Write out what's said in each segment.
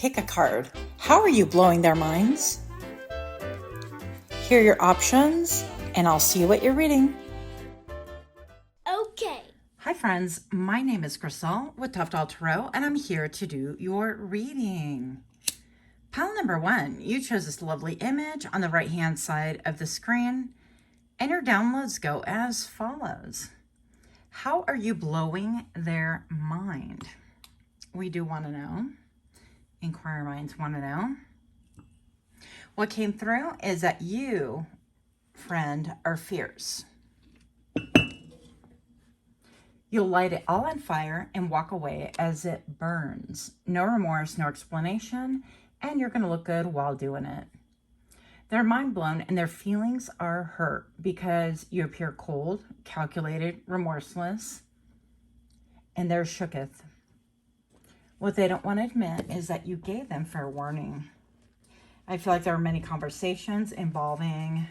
Pickacard. How are you blowing their minds? Here are your options, and I'll see what you're reading. Okay. Hi friends, my name is Crystal with Toughdolltarot, and I'm here to do your reading. Pile number 1, you chose this lovely image on the right-hand side of the screen, and your downloads go as follows. How are you blowing their mind? We do want to know. Inquiry minds want to know. What came through is that you, friend, are fierce. You'll light it all on fire and walk away as it burns. No remorse, no explanation, and you're going to look good while doing it. They're mind blown and their feelings are hurt because you appear cold, calculated, remorseless, and they're shooketh. What they don't want to admit is that you gave them fair warning. I feel like there were many conversations involving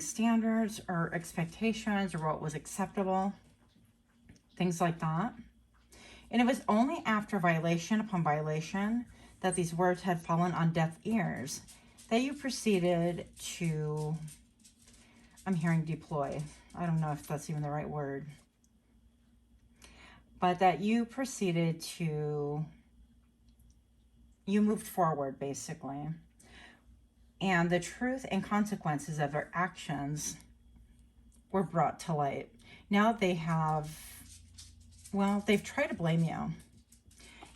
standards or expectations or what was acceptable, things like that. And it was only after violation upon violation that these words had fallen on deaf ears that you proceeded to, I'm hearing deploy. I don't know if that's even the right word. But that you proceeded to, you moved forward basically. And the truth and consequences of their actions were brought to light. Now they have, well, they've tried to blame you.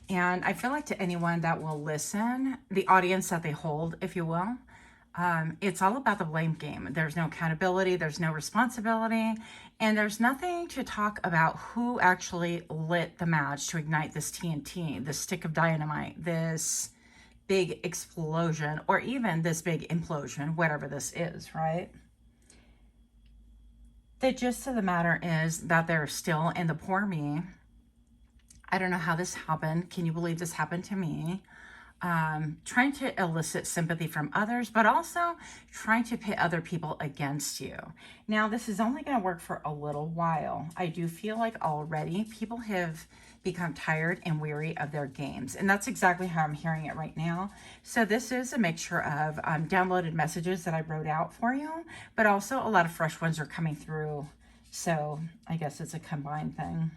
And I feel like to anyone that will listen, the audience that they hold, if you will, it's all about the blame game. There's no accountability, there's no responsibility, and there's nothing to talk about who actually lit the match to ignite this TNT, this stick of dynamite, this big explosion, or even this big implosion, whatever this is, right? The gist of the matter is that they're still in the poor me. I don't know how this happened. Can you believe this happened to me? Trying to elicit sympathy from others, but also trying to pit other people against you. Now, this is only going to work for a little while. I do feel like already people have become tired and weary of their games, and that's exactly how I'm hearing it right now. So this is a mixture of downloaded messages that I wrote out for you, but also a lot of fresh ones are coming through. So I guess it's a combined thing.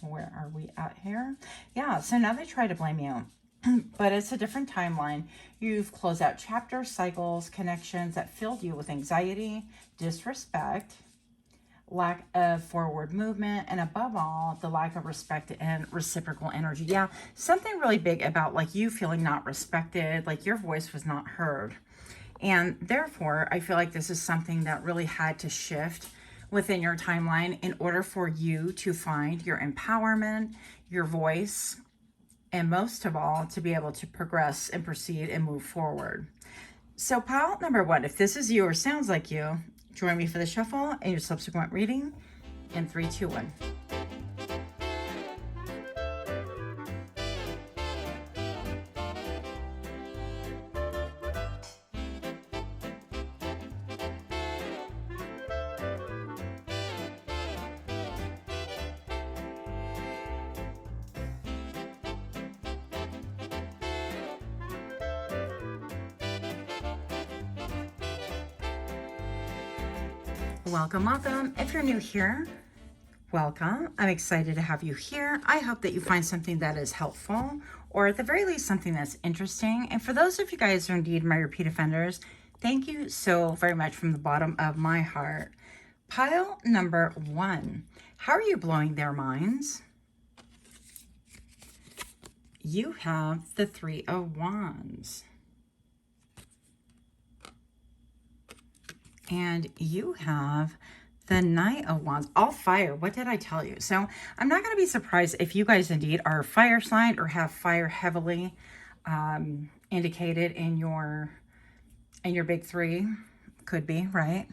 Where are we at here? Yeah, so now they try to blame you, but it's a different timeline. You've closed out chapters, cycles, connections that filled you with anxiety, disrespect, lack of forward movement, and above all, the lack of respect and reciprocal energy. Yeah, something really big about like you feeling not respected, like your voice was not heard. And therefore, I feel like this is something that really had to shift within your timeline in order for you to find your empowerment, your voice, and most of all, to be able to progress and proceed and move forward. So pile number 1, if this is you or sounds like you, join me for the shuffle and your subsequent reading in 3, 2, 1. Welcome. If you're new here, welcome. I'm excited to have you here. I hope that you find something that is helpful, or at the very least, something that's interesting. And for those of you guys who are indeed my repeat offenders, thank you so very much from the bottom of my heart. Pile number 1, how are you blowing their minds? You have the 3 of Wands. And you have the Knight of Wands, all fire. What did I tell you? So I'm not going to be surprised if you guys indeed are fire sign or have fire heavily indicated in your big 3. Could be, right?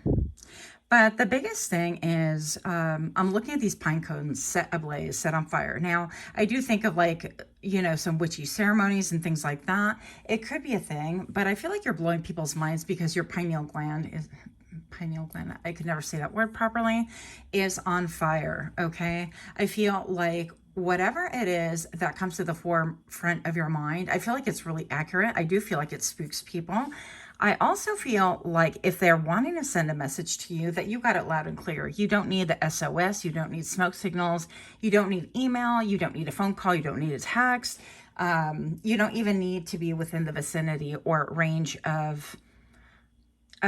But the biggest thing is I'm looking at these pine cones set ablaze, set on fire. Now, I do think of like, you know, some witchy ceremonies and things like that. It could be a thing, but I feel like you're blowing people's minds because your pineal gland is pineal gland, I could never say that word properly, is on fire, okay? I feel like whatever it is that comes to the forefront of your mind, I feel like it's really accurate. I do feel like it spooks people. I also feel like if they're wanting to send a message to you, that you got it loud and clear. You don't need the SOS. You don't need smoke signals. You don't need email. You don't need a phone call. You don't need a text. You don't even need to be within the vicinity or range of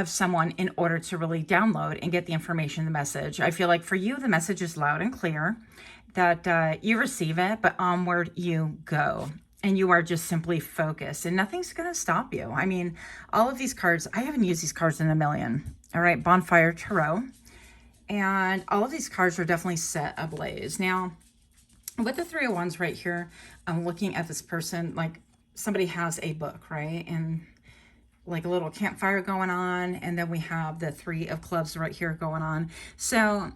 someone in order to really download and get the information, the message. I feel like for you, the message is loud and clear, that you receive it, but onward you go. And you are just simply focused and nothing's going to stop you. I mean, all of these cards, I haven't used these cards in a million. All right, Bonfire Tarot. And all of these cards are definitely set ablaze. Now, with the Three of Wands right here, I'm looking at this person like somebody has a book, right? And like a little campfire going on. And then we have the Three of Clubs right here going on. So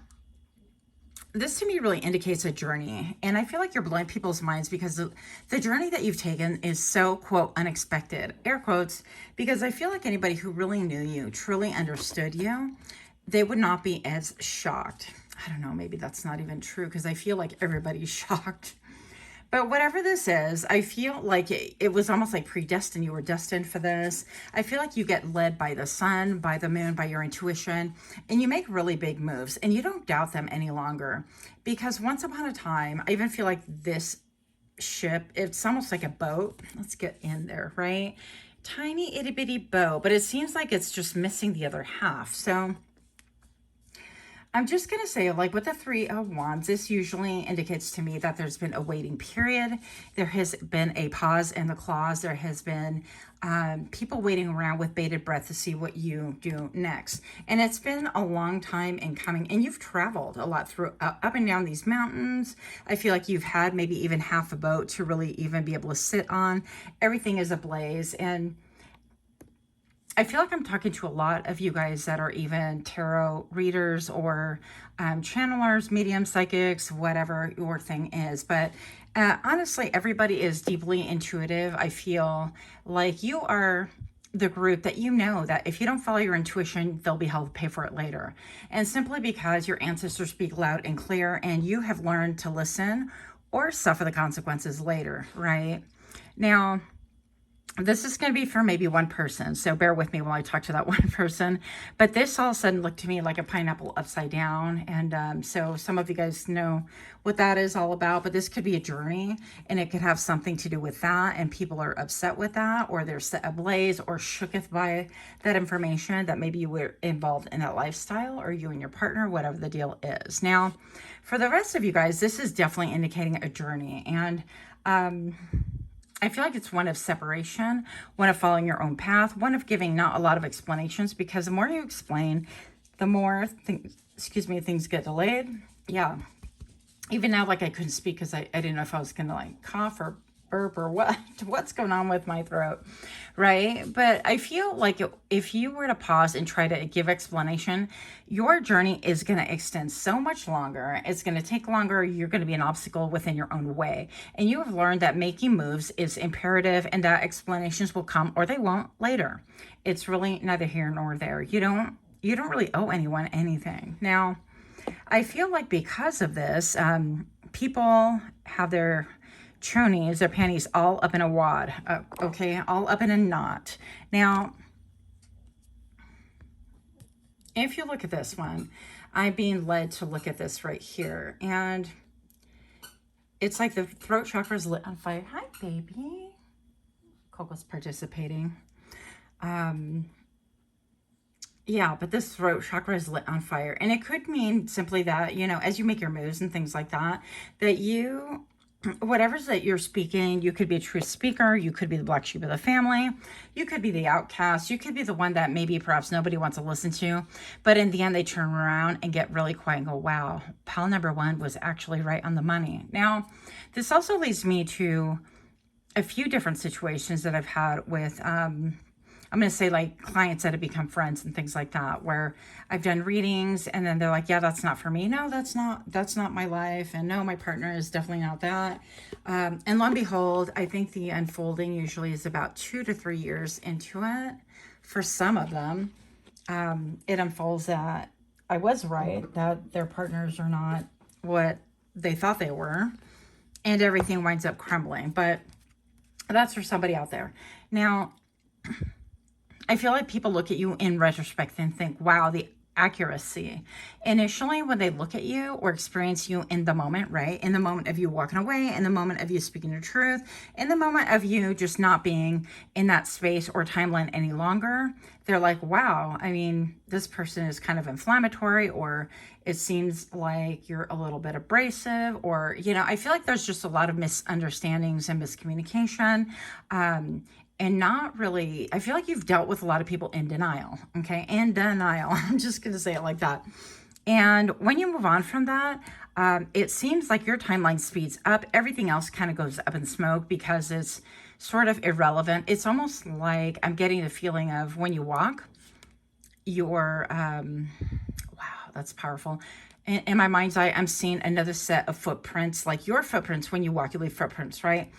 this to me really indicates a journey. And I feel like you're blowing people's minds because the journey that you've taken is so, quote, unexpected, air quotes, because I feel like anybody who really knew you, truly understood you, they would not be as shocked. I don't know, maybe that's not even true because I feel like everybody's shocked. But whatever this is, I feel like it was almost like predestined. You were destined for this. I feel like you get led by the sun, by the moon, by your intuition, and you make really big moves and you don't doubt them any longer. Because once upon a time, I even feel like this ship, it's almost like a boat. Let's get in there, right? Tiny itty bitty boat, but it seems like it's just missing the other half. So I'm just going to say, like with the Three of Wands, this usually indicates to me that there's been a waiting period. There has been a pause in the clause. There has been people waiting around with bated breath to see what you do next. And it's been a long time in coming. And you've traveled a lot through up and down these mountains. I feel like you've had maybe even half a boat to really even be able to sit on. Everything is ablaze. And I feel like I'm talking to a lot of you guys that are even tarot readers or channelers, mediums, psychics, whatever your thing is. But honestly, everybody is deeply intuitive. I feel like you are the group that you know that if you don't follow your intuition, they'll be held to pay for it later. And simply because your ancestors speak loud and clear and you have learned to listen or suffer the consequences later, right? Now, this is going to be for maybe one person, so bear with me while I talk to that one person. But this all of a sudden looked to me like a pineapple upside down. And so some of you guys know what that is all about, but this could be a journey and it could have something to do with that. And people are upset with that, or they're set ablaze or shooketh by that information that maybe you were involved in that lifestyle, or you and your partner, whatever the deal is. Now, for the rest of you guys, this is definitely indicating a journey. And I feel like it's one of separation, one of following your own path, one of giving not a lot of explanations, because the more you explain, the more things get delayed. Yeah. Even now, like I couldn't speak because I didn't know if I was going to like cough or burp or what's going on with my throat, right? But I feel like if you were to pause and try to give explanation, your journey is going to extend so much longer. It's going to take longer. You're going to be an obstacle within your own way. And you have learned that making moves is imperative and that explanations will come or they won't later. It's really neither here nor there. You don't really owe anyone anything. Now, I feel like because of this, people have their chonies, their panties all up in a wad, okay, all up in a knot. Now, if you look at this one, I'm being led to look at this right here, and it's like the throat chakra is lit on fire. Hi, baby. Coco's participating. Yeah, but this throat chakra is lit on fire, and it could mean simply that, you know, as you make your moves and things like that, that you, whatever's that you're speaking, you could be a truth speaker, you could be the black sheep of the family, you could be the outcast, you could be the one that maybe perhaps nobody wants to listen to, but in the end they turn around and get really quiet and go, wow, pal number one was actually right on the money. Now, this also leads me to a few different situations that I've had with I'm going to say like clients that have become friends and things like that, where I've done readings and then they're like, yeah, that's not for me. No, that's not my life. And no, my partner is definitely not that. And lo and behold, I think the unfolding usually is about 2 to 3 years into it for some of them. it unfolds that I was right, that their partners are not what they thought they were, and everything winds up crumbling. But that's for somebody out there. Now, I feel like people look at you in retrospect and think, wow, the accuracy. Initially, when they look at you or experience you in the moment, right? In the moment of you walking away, in the moment of you speaking the truth, in the moment of you just not being in that space or timeline any longer, they're like, wow, I mean, this person is kind of inflammatory, or it seems like you're a little bit abrasive, or, you know, I feel like there's just a lot of misunderstandings and miscommunication. And not really, I feel like you've dealt with a lot of people in denial, okay? In denial. I'm just going to say it like that. And when you move on from that, it seems like your timeline speeds up. Everything else kind of goes up in smoke because it's sort of irrelevant. It's almost like I'm getting the feeling of when you walk, you're, wow, that's powerful. In my mind's eye, I'm seeing another set of footprints, like your footprints. When you walk, you leave footprints, right?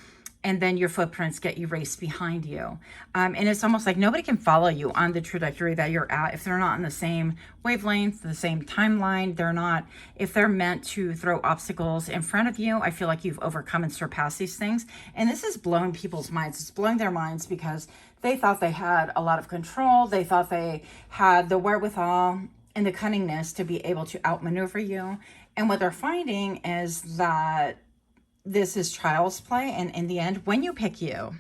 And then your footprints get erased behind you. And it's almost like nobody can follow you on the trajectory that you're at if they're not in the same wavelength, the same timeline. They're not, if they're meant to throw obstacles in front of you, I feel like you've overcome and surpassed these things. And this is blowing people's minds. It's blowing their minds because they thought they had a lot of control. They thought they had the wherewithal and the cunningness to be able to outmaneuver you. And what they're finding is that this is child's play. And in the end, when you pick you,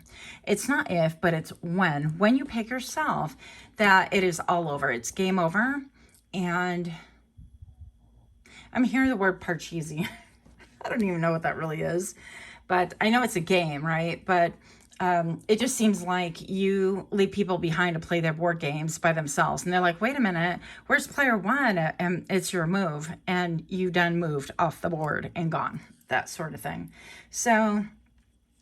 it's not if, but it's when you pick yourself, that it is all over. It's game over. And I'm hearing the word parcheesi. I don't even know what that really is, but I know it's a game, right? But it just seems like you leave people behind to play their board games by themselves. And they're like, wait a minute, where's player one? And it's your move. And you done moved off the board and gone. That sort of thing. So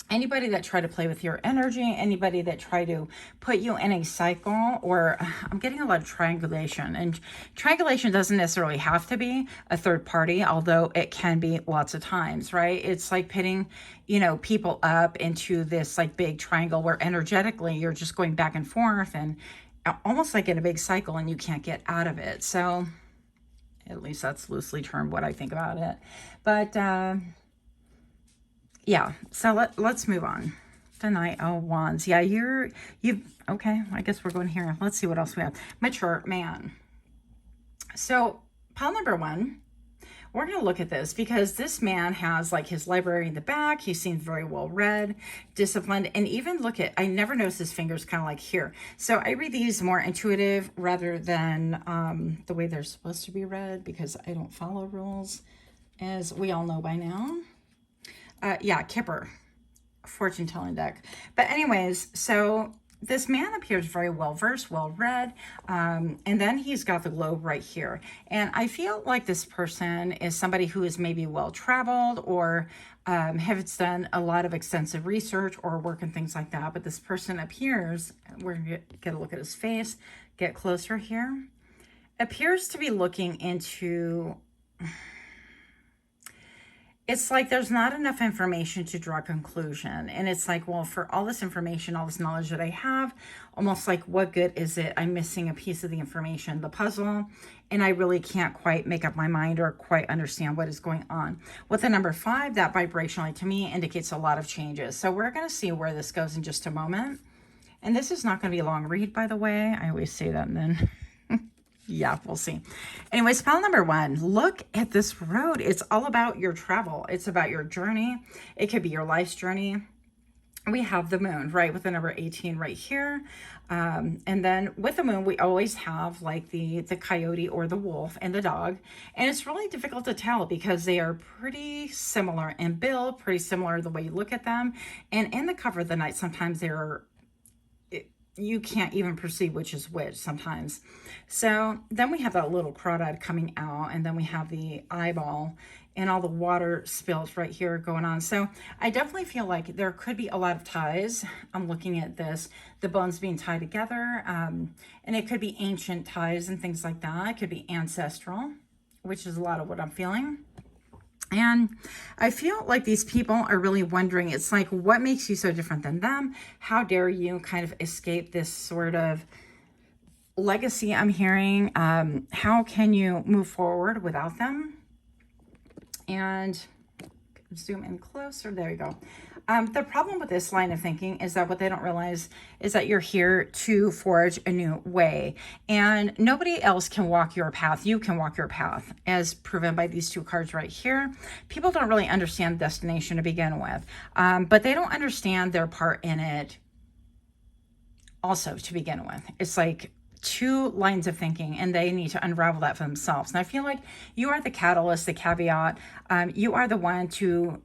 anybody that try to play with your energy, anybody that try to put you in a cycle, or I'm getting a lot of triangulation, and triangulation doesn't necessarily have to be a third party, although it can be lots of times, right? It's like pitting, you know, people up into this like big triangle where energetically you're just going back and forth and almost like in a big cycle and you can't get out of it. So at least that's loosely termed what I think about it. But yeah, so let's move on. The Knight of Wands. Yeah, okay, I guess we're going here. Let's see what else we have. Mature man. So pile number one, we're going to look at this because this man has like his library in the back. He seems very well read, disciplined, and even look at, I never noticed his fingers kind of like here. So I read these more intuitive rather than the way they're supposed to be read because I don't follow rules, as we all know by now. Yeah, Kipper, fortune telling deck. But anyways, so this man appears very well versed, well read, and then he's got the globe right here. And I feel like this person is somebody who is maybe well traveled or has done a lot of extensive research or work and things like that. But this person appears, we're gonna get a look at his face, get closer here, appears to be looking into, it's like there's not enough information to draw a conclusion. And it's like, well, for all this information, all this knowledge that I have, almost like, what good is it? I'm missing a piece of the information, the puzzle, and I really can't quite make up my mind or quite understand what is going on. With the number 5, that vibrationally to me indicates a lot of changes. So we're going to see where this goes in just a moment. And this is not going to be a long read, by the way. I always say that and then... yeah, we'll see. Anyway, spell number 1, look at this road. It's all about your travel. It's about your journey. It could be your life's journey. We have the moon, right, with the number 18 right here. And then with the moon, we always have like the coyote or the wolf and the dog. And it's really difficult to tell because they are pretty similar in build, pretty similar the way you look at them. And in the cover of the night, sometimes they're, you can't even perceive which is which sometimes. So then we have that little crawdad coming out, and then we have the eyeball and all the water spills right here going on. So I definitely feel like there could be a lot of ties. I'm looking at this, the bones being tied together, and it could be ancient ties and things like that. It could be ancestral, which is a lot of what I'm feeling. And I feel like these people are really wondering, it's like, what makes you so different than them? How dare you kind of escape this sort of legacy I'm hearing. How can you move forward without them? And zoom in closer. There you go. The problem with this line of thinking is that what they don't realize is that you're here to forge a new way, and nobody else can walk your path. You can walk your path, as proven by these two cards right here. People don't really understand destination to begin with, but they don't understand their part in it also to begin with. It's like two lines of thinking, and they need to unravel that for themselves. And I feel like you are the catalyst, the caveat. You are the one to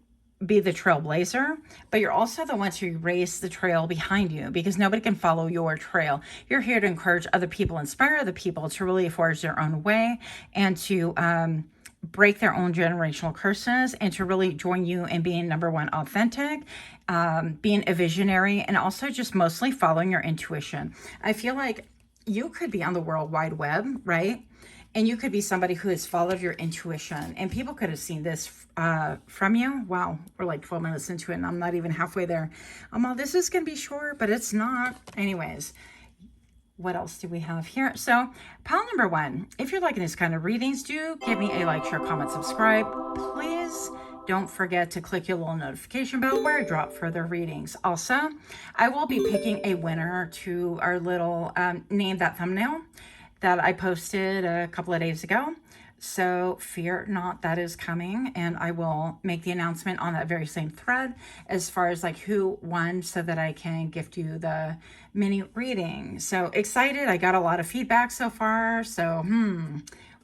be the trailblazer, but you're also the one to erase the trail behind you, because nobody can follow your trail. You're here to encourage other people, inspire other people to really forge their own way, and to break their own generational curses, and to really join you in being, number one, authentic, being a visionary, and also just mostly following your intuition. I feel like you could be on the World Wide Web, right? And you could be somebody who has followed your intuition, and people could have seen this from you. Wow, we're like 12 minutes into it, and I'm not even halfway there. I'm all, this is going to be short, but it's not. Anyways, what else do we have here? So, pile number one, if you're liking these kind of readings, do give me a like, share, comment, subscribe. Please don't forget to click your little notification bell where I drop further readings. Also, I will be picking a winner to our little name that thumbnail that I posted a couple of days ago. So fear not, that is coming, and I will make the announcement on that very same thread as far as like who won, so that I can gift you the mini reading. So excited. I got a lot of feedback so far, so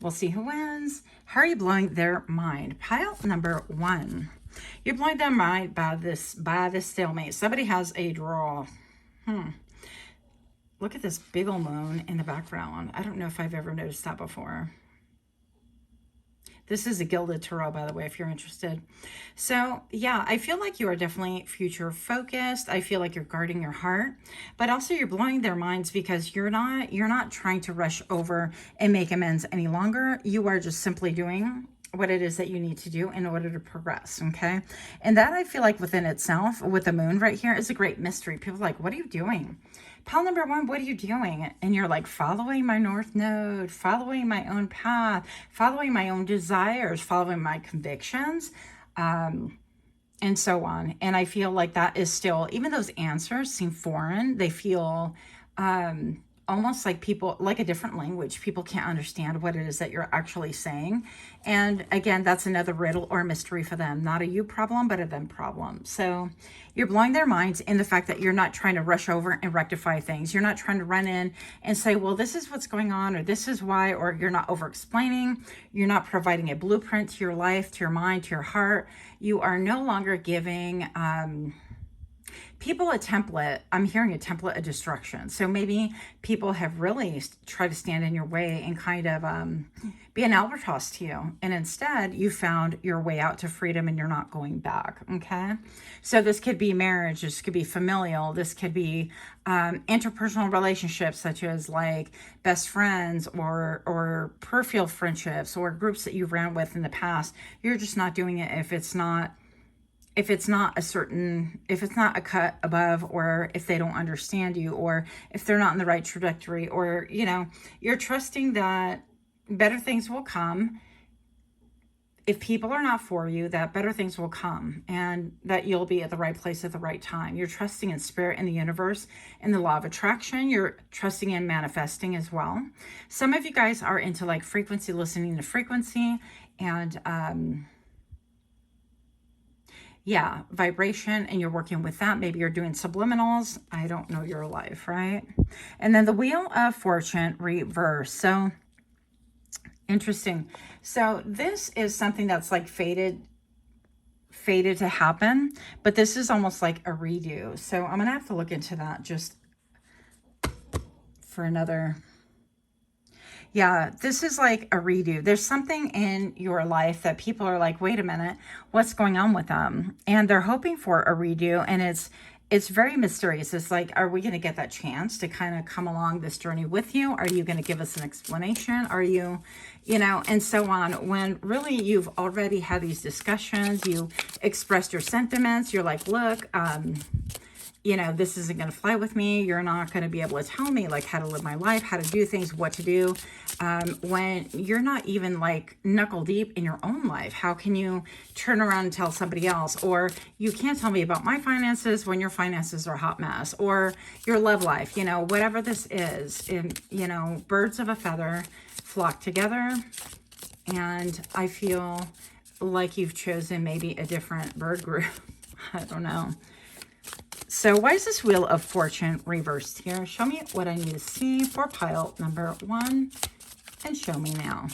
we'll see who wins. How are you blowing their mind? Pile number one. You're blowing their mind by this stalemate. Somebody has a draw. Look at this big old moon in the background. I don't know if I've ever noticed that before. This is a gilded tarot, by the way, if you're interested. So yeah, I feel like you are definitely future focused. I feel like you're guarding your heart, but also you're blowing their minds because you're not trying to rush over and make amends any longer. You are just simply doing what it is that you need to do in order to progress, okay? And that, I feel like within itself, with the moon right here, is a great mystery. People are like, what are you doing? Pile number one, what are you doing? And you're like, following my North Node, following my own path, following my own desires, following my convictions, and so on. And I feel like that is still, even those answers seem foreign. They feel almost like people, like a different language. People can't understand what it is that you're actually saying. And again, that's another riddle or mystery for them. Not a you problem, but a them problem. So you're blowing their minds in the fact that you're not trying to rush over and rectify things. You're not trying to run in and say, well, this is what's going on, or this is why, or you're not over explaining. You're not providing a blueprint to your life, to your mind, to your heart. You are no longer giving people a template. I'm hearing a template of destruction. So maybe people have really tried to stand in your way and kind of be an albatross to you. And instead, you found your way out to freedom, and you're not going back, okay? So this could be marriage. This could be familial. This could be interpersonal relationships, such as like best friends or peripheral friendships, or groups that you've ran with in the past. You're just not doing it if it's not a cut above, or if they don't understand you, or if they're not in the right trajectory, or, you know, you're trusting that better things will come. If people are not for you, that better things will come, and that you'll be at the right place at the right time. You're trusting in spirit, in the universe, in the law of attraction. You're trusting in manifesting as well. Some of you guys are into like frequency, listening to frequency, and yeah, vibration, and you're working with that. Maybe you're doing subliminals. I don't know your life, right? And then the Wheel of Fortune reverse. So interesting. So this is something that's like fated to happen, but this is almost like a redo. So I'm gonna have to look into that just for another. Yeah, this is like a redo. There's something in your life that people are like, wait a minute, what's going on with them? And they're hoping for a redo, and it's very mysterious. It's like, are we going to get that chance to kind of come along this journey with you? Are you going to give us an explanation? Are you, you know, and so on. When really you've already had these discussions, you expressed your sentiments. You're like, look, you know, this isn't going to fly with me. You're not going to be able to tell me like how to live my life, how to do things, what to do. When you're not even like knuckle deep in your own life, how can you turn around and tell somebody else? Or you can't tell me about my finances when your finances are a hot mess, or your love life, you know, whatever this is. And, you know, birds of a feather flock together. And I feel like you've chosen maybe a different bird group. I don't know. So why is this Wheel of Fortune reversed here? Show me what I need to see for pile number 1 and show me now.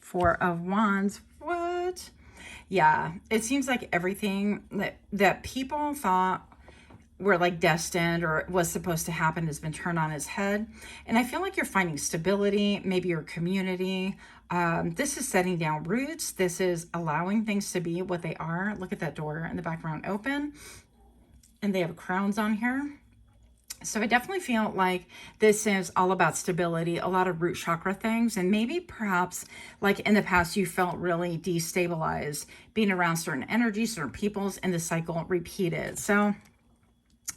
4 of Wands. What? Yeah, it seems like everything that people thought were like destined or was supposed to happen has been turned on its head. And I feel like you're finding stability, maybe your community. This is setting down roots. This is allowing things to be what they are. Look at that door in the background open. And they have crowns on here. So I definitely feel like this is all about stability, a lot of root chakra things. And maybe perhaps like in the past, you felt really destabilized being around certain energies, certain peoples, and the cycle repeated. So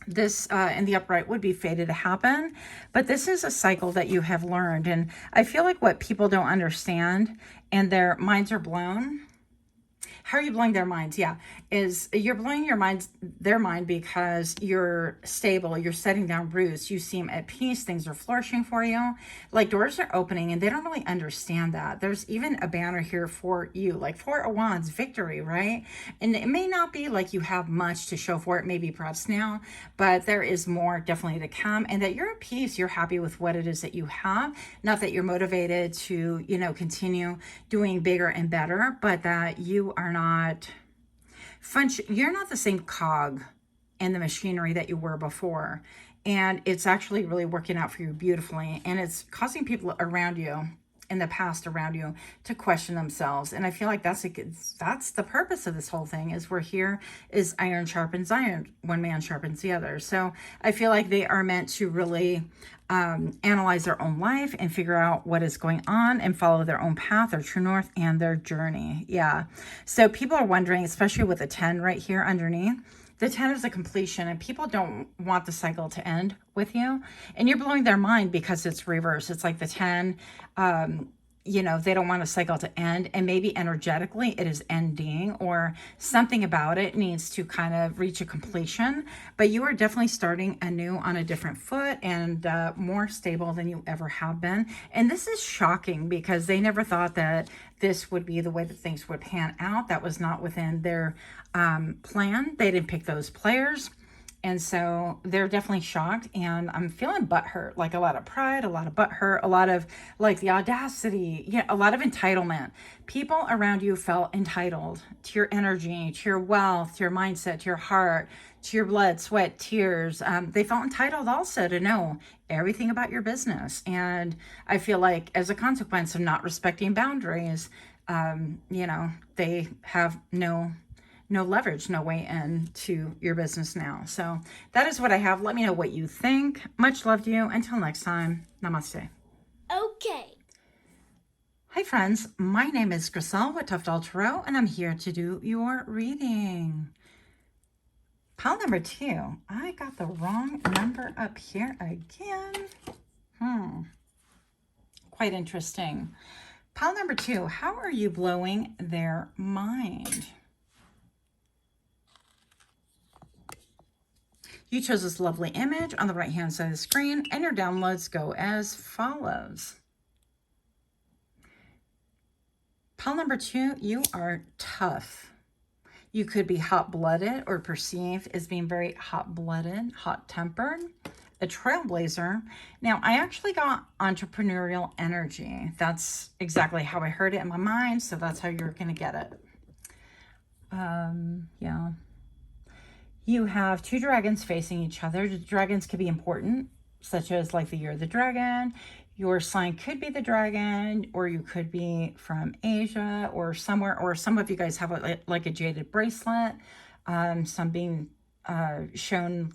this in the upright would be fated to happen, but this is a cycle that you have learned. And I feel like what people don't understand and their minds are blown. How are you blowing their minds? Yeah, is you're blowing their mind because you're stable, you're setting down roots, you seem at peace, things are flourishing for you, like doors are opening, and they don't really understand that. There's even a banner here for you, like 4 of Wands, victory, right? And it may not be like you have much to show for it, maybe perhaps now, but there is more definitely to come, and that you're at peace, you're happy with what it is that you have, not that you're motivated to, you know, continue doing bigger and better, but that you are not you're not the same cog in the machinery that you were before, and it's actually really working out for you beautifully, and it's causing people around you in the past around you to question themselves. And I feel like that's the purpose of this whole thing, is we're here is iron sharpens iron, one man sharpens the other. So I feel like they are meant to really analyze their own life and figure out what is going on and follow their own path, their true north, and their journey. Yeah. So people are wondering, especially with the 10 right here underneath, the 10 is a completion, and people don't want the cycle to end with you, and you're blowing their mind because it's reverse. It's like the 10, you know, they don't want a cycle to end, and maybe energetically it is ending, or something about it needs to kind of reach a completion, but you are definitely starting anew on a different foot and more stable than you ever have been. And this is shocking because they never thought that this would be the way that things would pan out. That was not within their plan. They didn't pick those players. And so they're definitely shocked, and I'm feeling butthurt, like a lot of pride, a lot of butthurt, a lot of like the audacity, yeah, a lot of entitlement. People around you felt entitled to your energy, to your wealth, to your mindset, to your heart, to your blood, sweat, tears. They felt entitled also to know everything about your business. And I feel like as a consequence of not respecting boundaries, you know, they have no leverage, no way into your business now. So that is what I have. Let me know what you think. Much love to you. Until next time, namaste. Okay. Hi friends, my name is Griselle with Toughdolltarot, and I'm here to do your reading. Pile number 2. I got the wrong number up here again. Quite interesting. Pile number 2, how are you blowing their mind? You chose this lovely image on the right-hand side of the screen, and your downloads go as follows. Pile number 2, you are tough. You could be hot-blooded or perceived as being very hot-blooded, hot-tempered, a trailblazer. Now, I actually got entrepreneurial energy. That's exactly how I heard it in my mind, so that's how you're going to get it. Yeah. You have 2 dragons facing each other. The dragons could be important, such as like the year of the dragon. Your sign could be the dragon, or you could be from Asia or somewhere, or some of you guys have like a jaded bracelet. Some being shown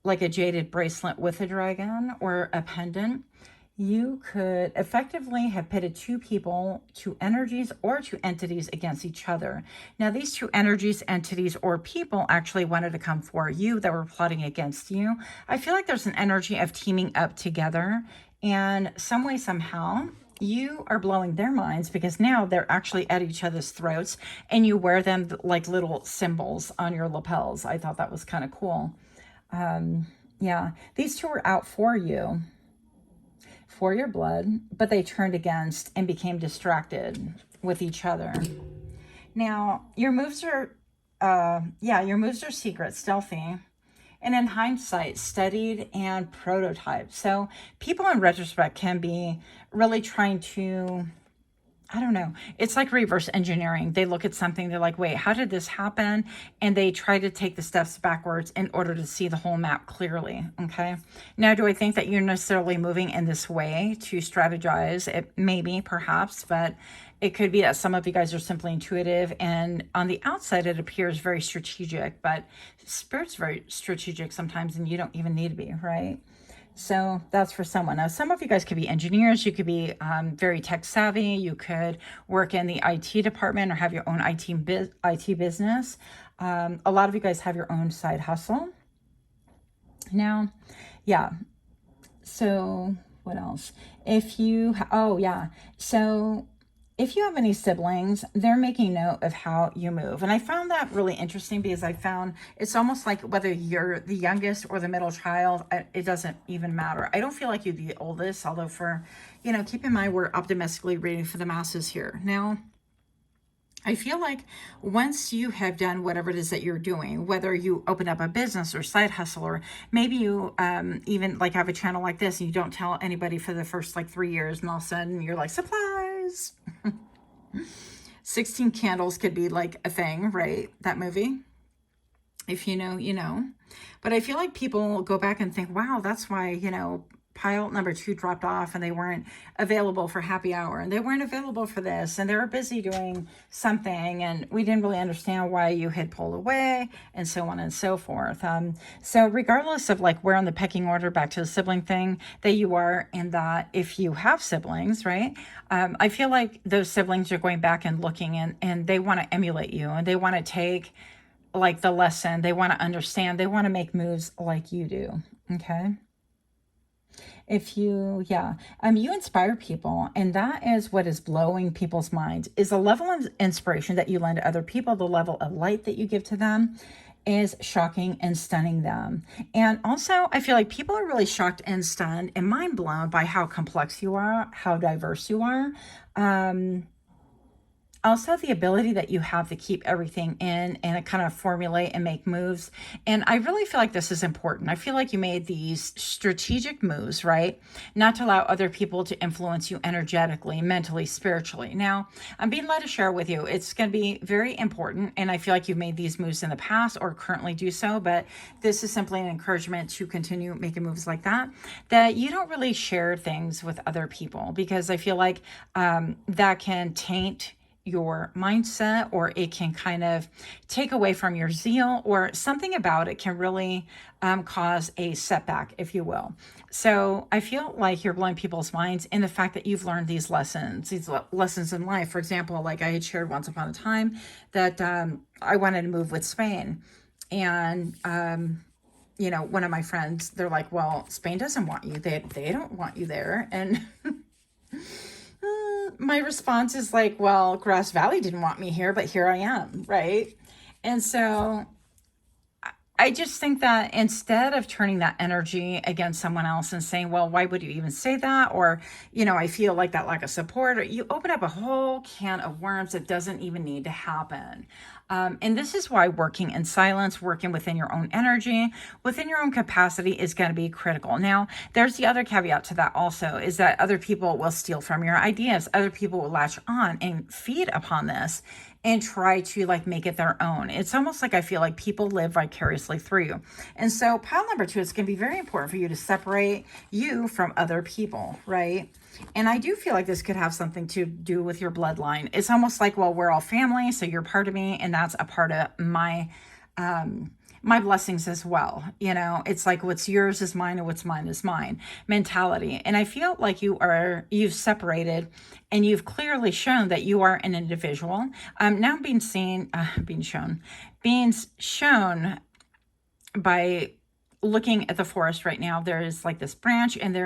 like a jaded bracelet with a dragon or a pendant. you could effectively have pitted two people, two energies, or two entities against each other. Now, these two energies, entities, or people actually wanted to come for you that were plotting against you. I feel like there's an energy of teaming up together, and some way, somehow, you are blowing their minds because now they're actually at each other's throats, and you wear them like little symbols on your lapels. I thought that was kind of cool. Yeah, these two were out for you, for your blood, but they turned against and became distracted with each other. Now, your moves are, your moves are secret, stealthy, and in hindsight, studied and prototyped. So people in retrospect can be really trying to, I don't know. It's like reverse engineering. They look at something, they're like, wait, how did this happen? And they try to take the steps backwards in order to see the whole map clearly, okay? Now, do I think that you're necessarily moving in this way to strategize? It maybe, perhaps, but it could be that some of you guys are simply intuitive, and on the outside, it appears very strategic, but Spirit's very strategic sometimes, and you don't even need to be, right? So that's for someone. Now, some of you guys could be engineers. You could be very tech savvy. You could work in the IT department or have your own IT business. A lot of you guys have your own side hustle. Now, yeah. So what else? If you, So if you have any siblings, they're making note of how you move. And I found that really interesting because I found it's almost like whether you're the youngest or the middle child, it doesn't even matter. I don't feel like you're the oldest, although keep in mind, we're optimistically reading for the masses here. Now, I feel like once you have done whatever it is that you're doing, whether you open up a business or side hustle, or maybe you even like have a channel like this and you don't tell anybody for the first like 3 years, and all of a sudden you're like, supplies. 16 Candles could be like a thing, right? That movie. If you know, you know. But I feel like people go back and think, wow, that's why, pile number 2 dropped off and they weren't available for happy hour, and they weren't available for this, and they were busy doing something, and we didn't really understand why you had pulled away, and so on and so forth. So regardless of like where on the pecking order, back to the sibling thing, that you are, and that if you have siblings, right? I feel like those siblings are going back and looking, and they want to emulate you, and they want to take like the lesson, they want to understand, they want to make moves like you do, okay? If you, you inspire people, and that is what is blowing people's minds, is the level of inspiration that you lend to other people, the level of light that you give to them is shocking and stunning them. And also, I feel like people are really shocked and stunned and mind blown by how complex you are, how diverse you are. Also, the ability that you have to keep everything in and kind of formulate and make moves. And I really feel like this is important. I feel like you made these strategic moves, right? Not to allow other people to influence you energetically, mentally, spiritually. Now, I'm being led to share with you. It's going to be very important. And I feel like you've made these moves in the past or currently do so. But this is simply an encouragement to continue making moves like that, that you don't really share things with other people, because I feel like that can taint your mindset, or it can kind of take away from your zeal, or something about it can really cause a setback, if you will. So I feel like you're blowing people's minds in the fact that you've learned these lessons in life. For example, like I had shared once upon a time that I wanted to move with Spain, and one of my friends, they're like, well, Spain doesn't want you. They don't want you there. And my response is like, well, Grass Valley didn't want me here, but here I am, right? And so I just think that instead of turning that energy against someone else and saying, well, why would you even say that? Or, I feel like that lack of support, or you open up a whole can of worms that doesn't even need to happen. And this is why working in silence, working within your own energy, within your own capacity is going to be critical. Now, there's the other caveat to that also, is that other people will steal from your ideas. Other people will latch on and feed upon this and try to like make it their own. It's almost like I feel like people live vicariously through you. And so pile number 2, it's going to be very important for you to separate you from other people, right? And I do feel like this could have something to do with your bloodline. It's almost like, well, we're all family, so you're part of me, and that's a part of my my blessings as well. You know, it's like what's yours is mine and what's mine is mine mentality. And I feel like you've separated and you've clearly shown that you are an individual. Now being shown by looking at the forest right now. There is like this branch and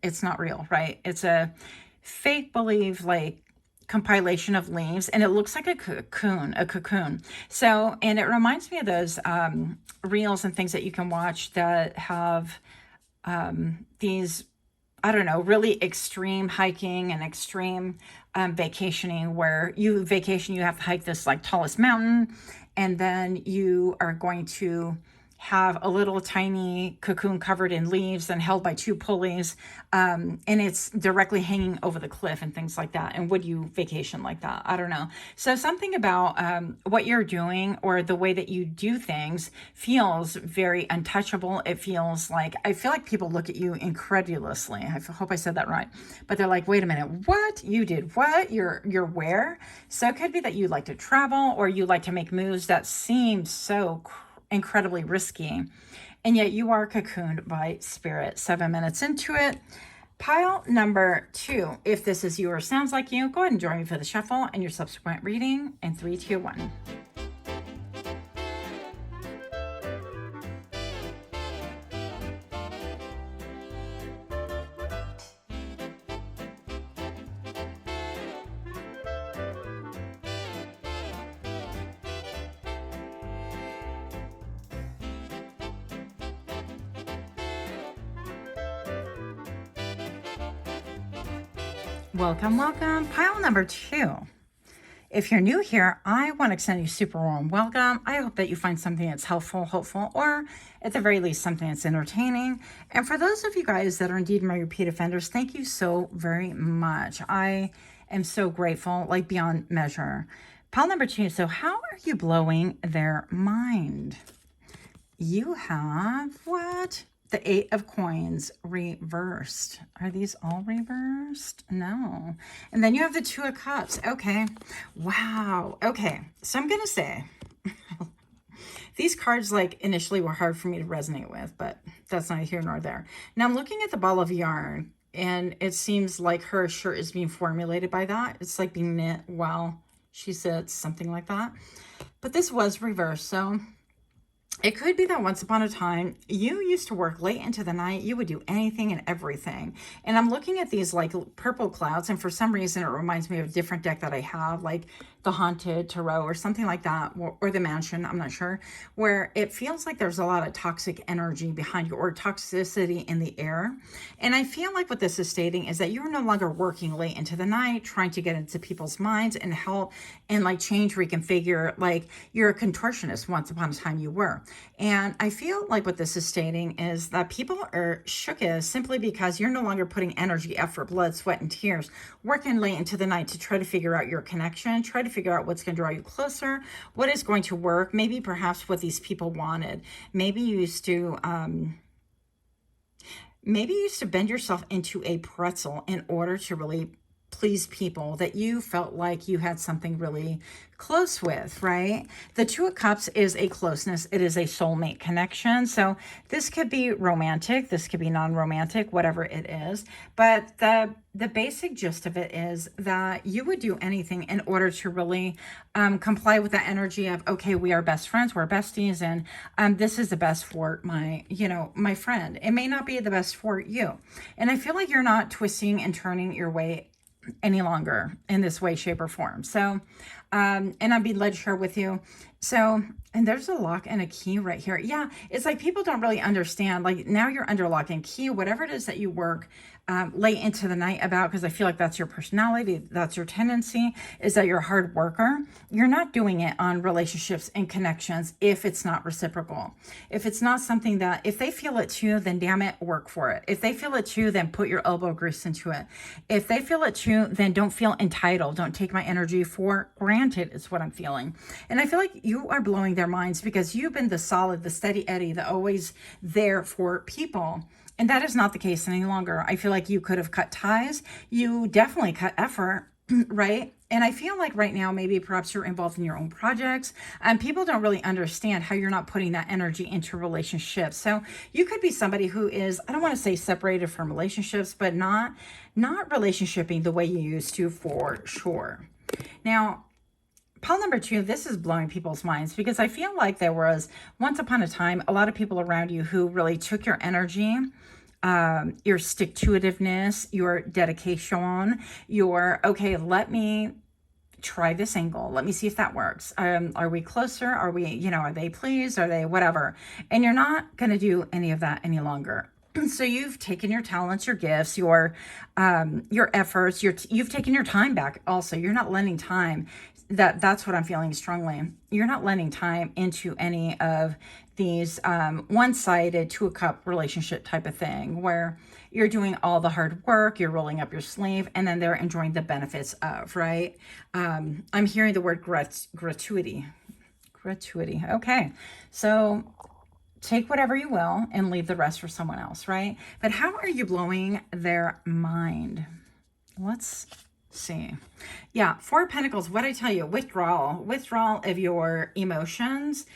it's not real, right? It's a fake believe, like compilation of leaves, and it looks like a cocoon. So, and it reminds me of those reels and things that you can watch that have these, I don't know, really extreme hiking and extreme vacationing, where you have to hike this like tallest mountain, and then you are going to have a little tiny cocoon covered in leaves and held by two pulleys. And it's directly hanging over the cliff and things like that. And would you vacation like that? I don't know. So something about what you're doing or the way that you do things feels very untouchable. It feels like, I feel like people look at you incredulously. I hope I said that right. But they're like, wait a minute, what? You did what? You're where? So it could be that you like to travel, or you like to make moves that seem so incredibly risky, and yet you are cocooned by spirit. 7 minutes into it. Pile number 2. If this is you or sounds like you, go ahead and join me for the shuffle and your subsequent reading in 3, 2, 1. Welcome. Pile number 2. If you're new here, I want to extend you super warm welcome. I hope that you find something that's helpful, hopeful, or at the very least, something that's entertaining. And for those of you guys that are indeed my repeat offenders, thank you so very much. I am so grateful, like beyond measure. Pile number 2. So how are you blowing their mind? You have what? The 8 of coins reversed. Are these all reversed? No. And then you have the 2 of cups. Okay. Wow. Okay. So I'm going to say these cards, like, initially were hard for me to resonate with, but that's neither here nor there. Now I'm looking at the ball of yarn, and it seems like her shirt is being formulated by that. It's like being knit while she sits, something like that. But this was reversed, so it could be that once upon a time, you used to work late into the night. You would do anything and everything. And I'm looking at these like purple clouds, and for some reason it reminds me of a different deck that I have, like the Haunted Tarot or something like that, or the Mansion, I'm not sure, where it feels like there's a lot of toxic energy behind you, or toxicity in the air. And I feel like what this is stating is that you're no longer working late into the night, trying to get into people's minds and help and like change, reconfigure. Like, you're a contortionist. Once upon a time you were. And I feel like what this is stating is that people are shook simply because you're no longer putting energy, effort, blood, sweat, and tears, working late into the night to try to figure out your connection, try to figure out what's going to draw you closer, what is going to work, maybe perhaps what these people wanted. Maybe you used to bend yourself into a pretzel in order to really please people that you felt like you had something really close with, right? The 2 of Cups is a closeness. It is a soulmate connection. So this could be romantic. This could be non-romantic, whatever it is. But the basic gist of it is that you would do anything in order to really comply with the energy of, okay, we are best friends, we're besties, and this is the best for my friend. It may not be the best for you. And I feel like you're not twisting and turning your way any longer in this way, shape, or form. So, and I'm being led to share with you. So, and there's a lock and a key right here. Yeah, it's like people don't really understand. Like, now you're under lock and key, whatever it is that you work late into the night about, because I feel like that's your personality, that's your tendency, is that you're a hard worker. You're not doing it on relationships and connections if it's not reciprocal. If it's not something that, if they feel it too, then damn it, work for it. If they feel it too, then put your elbow grease into it. If they feel it too, then don't feel entitled. Don't take my energy for granted, is what I'm feeling. And I feel like you are blowing their minds because you've been the solid, the steady Eddie, the always there for people. And that is not the case any longer. I feel like you could have cut ties. You definitely cut effort, right? And I feel like right now, maybe perhaps you're involved in your own projects and people don't really understand how you're not putting that energy into relationships. So you could be somebody who is, I don't want to say separated from relationships, but not relationshiping the way you used to, for sure. Now, pile number 2, this is blowing people's minds because I feel like there was once upon a time a lot of people around you who really took your energy, your stick-to-itiveness, your dedication, your, okay, let me try this angle. Let me see if that works. Are we closer? Are we, you know, are they pleased? Are they whatever? And you're not going to do any of that any longer. So you've taken your talents, your gifts, your efforts, you've taken your time back. Also, you're not lending time. That's what I'm feeling strongly. You're not lending time into any of these one-sided 2-cup relationship type of thing where you're doing all the hard work, you're rolling up your sleeve, and then they're enjoying the benefits of, right? I'm hearing the word gratuity. Gratuity. Okay. So take whatever you will and leave the rest for someone else, right? But how are you blowing their mind? Let's see. Yeah, 4 of Pentacles. What I tell you, withdrawal of your emotions.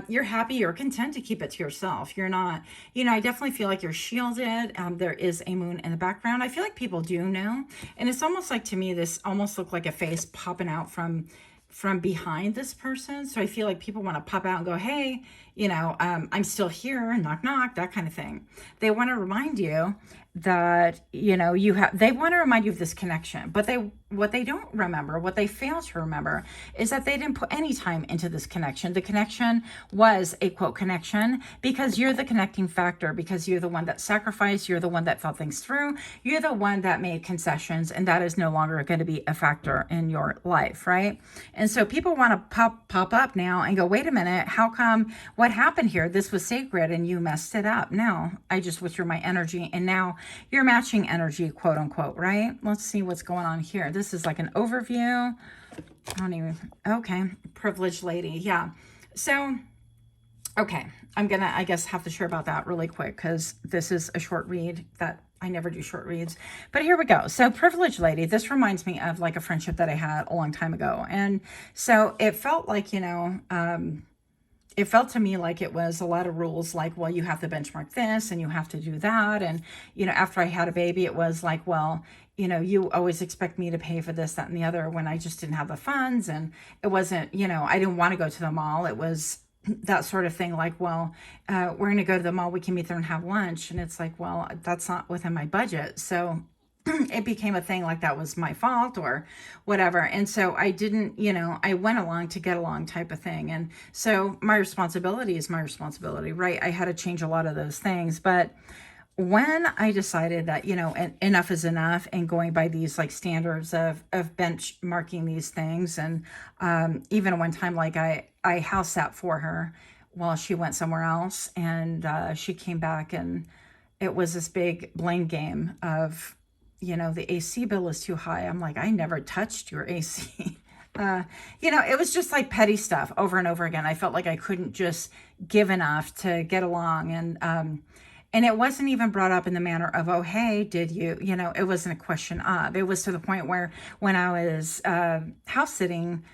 You're happy, you're content to keep it to yourself. You're not, you know, I definitely feel like you're shielded. There is a moon in the background. I feel like people do know. And it's almost like, to me, this almost looked like a face popping out from behind this person. So I feel like people want to pop out and go, hey, you know, I'm still here, knock, knock, that kind of thing. They want to remind you that, you know, they want to remind you of this connection, but what they don't remember, what they fail to remember is that they didn't put any time into this connection. The connection was a quote connection because you're the connecting factor, because you're the one that sacrificed, you're the one that thought things through, you're the one that made concessions, and that is no longer going to be a factor in your life, right? And so people want to pop up now and go, wait a minute, how come, what happened here? This was sacred and you messed it up. No, I just withdrew my energy and now you're matching energy, quote unquote, right? Let's see what's going on here. This is like an overview. Okay, privileged lady. Yeah. So, okay, I'm gonna, I guess, have to share about that really quick because this is a short read that I never do short reads. But here we go. So privileged lady, this reminds me of like a friendship that I had a long time ago. And so it felt like, you know, it felt to me like it was a lot of rules, like, well, you have to benchmark this and you have to do that. And, you know, after I had a baby, it was like, well, you know, you always expect me to pay for this, that, and the other when I just didn't have the funds. And it wasn't, you know, I didn't want to go to the mall. It was that sort of thing, like, well, we're going to go to the mall. We can meet there and have lunch. And it's like, well, that's not within my budget. So it became a thing like that was my fault or whatever. And so I didn't, you know, I went along to get along type of thing. And so my responsibility is my responsibility, right? I had to change a lot of those things. But when I decided that, you know, enough is enough and going by these like standards of benchmarking these things. And even one time, like I house sat for her while she went somewhere else. And she came back and it was this big blame game of, you know, the AC bill is too high. I'm like, I never touched your AC. You know, it was just like petty stuff over and over again. I felt like I couldn't just give enough to get along. And it wasn't even brought up in the manner of, oh, hey, did you, you know, it wasn't a question of, it was to the point where when I was house sitting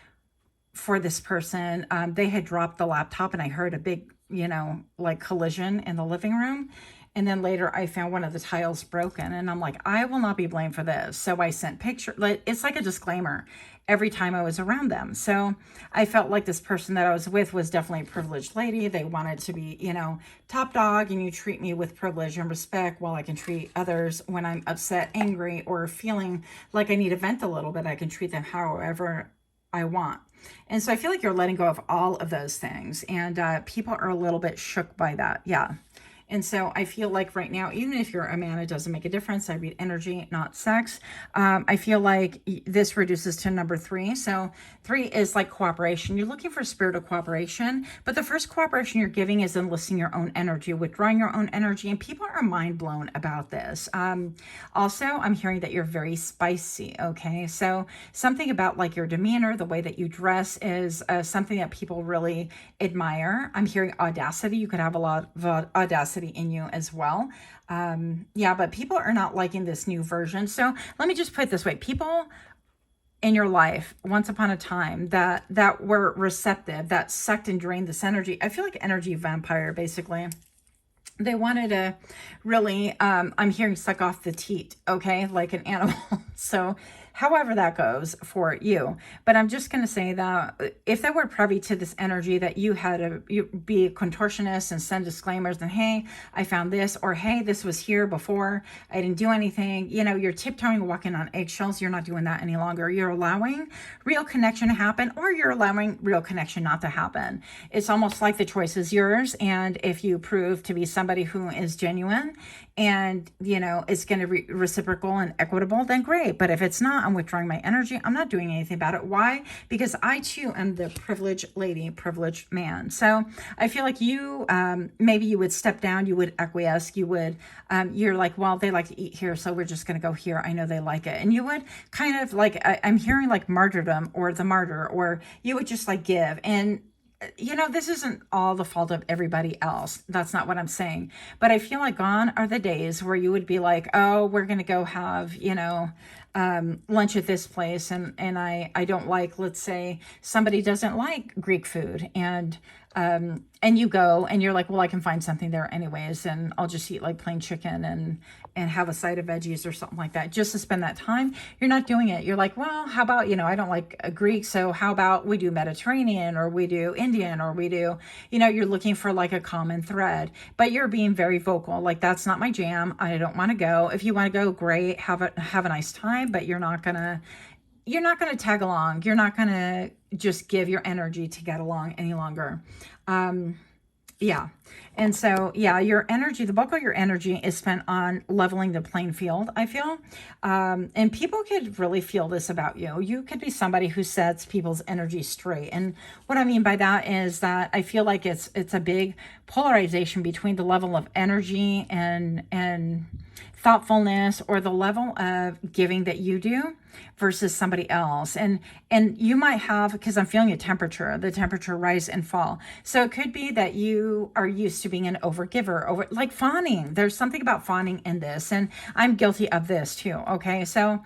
for this person, they had dropped the laptop and I heard a big, you know, like collision in the living room. And then later I found one of the tiles broken and I'm like, I will not be blamed for this. So I sent pictures, it's like a disclaimer every time I was around them. So I felt like this person that I was with was definitely a privileged lady. They wanted to be, you know, top dog and you treat me with privilege and respect while I can treat others when I'm upset, angry, or feeling like I need to vent a little bit. I can treat them however I want. And so I feel like you're letting go of all of those things and people are a little bit shook by that. Yeah. And so I feel like right now, even if you're a man, it doesn't make a difference. I read energy, not sex. I feel like this reduces to number 3. So 3 is like cooperation. You're looking for spirit of cooperation, but the first cooperation you're giving is enlisting your own energy, withdrawing your own energy, and people are mind blown about this. Also, I'm hearing that you're very spicy, okay? So something about like your demeanor, the way that you dress is something that people really admire. I'm hearing audacity. You could have a lot of audacity in you as well. Yeah, but people are not liking this new version. So let me just put it this way. People in your life once upon a time that were receptive, that sucked and drained this energy. I feel like energy vampire, basically. They wanted to really, I'm hearing suck off the teat, okay, like an animal. So however that goes for you. But I'm just going to say that if they were privy to this energy, that you had to be a contortionist and send disclaimers and, hey, I found this, or hey, this was here before, I didn't do anything. You know, you're tiptoeing, walking on eggshells. You're not doing that any longer. You're allowing real connection to happen, or you're allowing real connection not to happen. It's almost like the choice is yours. And if you prove to be somebody who is genuine and, you know, it's going to be reciprocal and equitable, then great. But if it's not, I'm withdrawing my energy. I'm not doing anything about it. Why? Because I too am the privileged lady, privileged man. So I feel like you, maybe you would step down, you would acquiesce, you would, you're like, well, they like to eat here, so we're just going to go here. I know they like it. And you would kind of like, I'm hearing like martyrdom or the martyr, or you would just like give. And you know, this isn't all the fault of everybody else. That's not what I'm saying. But I feel like gone are the days where you would be like, oh, we're going to go have, you know, lunch at this place. And I don't like, let's say somebody doesn't like Greek food, and you go and you're like, well, I can find something there anyways, and I'll just eat like plain chicken and have a side of veggies or something like that, just to spend that time. You're not doing it. You're like, well, how about, you know, I don't like a Greek, so how about we do Mediterranean, or we do Indian, or we do, you know, you're looking for like a common thread, but you're being very vocal. Like, that's not my jam. I don't want to go. If you want to go, great. Have a nice time, but you're not going to tag along. You're not going to just give your energy to get along any longer. Yeah. And so, yeah, your energy, the bulk of your energy is spent on leveling the playing field, I feel. And people could really feel this about you. You could be somebody who sets people's energy straight. And what I mean by that is that I feel like it's a big polarization between the level of energy and thoughtfulness, or the level of giving that you do versus somebody else. And you might have, because I'm feeling the temperature rise and fall. So it could be that you are used to being an overgiver, like fawning. There's something about fawning in this, and I'm guilty of this too. Okay. So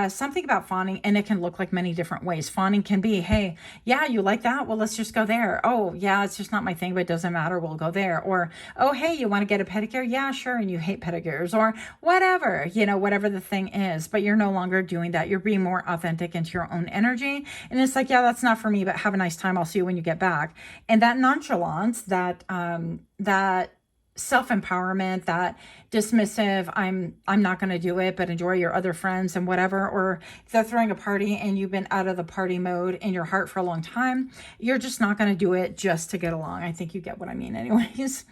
something about fawning, and it can look like many different ways. Fawning can be, hey, yeah, you like that? Well, let's just go there. Oh yeah, it's just not my thing, but it doesn't matter. We'll go there. Or, oh, hey, you want to get a pedicure? Yeah, sure. And you hate pedicures, or whatever, you know, whatever the thing is, but you're no longer doing that. You're being more authentic into your own energy. And it's like, yeah, that's not for me, but have a nice time. I'll see you when you get back. And that nonchalance, that self-empowerment, that dismissive, I'm not going to do it, but enjoy your other friends and whatever. Or if they're throwing a party and you've been out of the party mode in your heart for a long time, you're just not going to do it just to get along. I think you get what I mean anyways.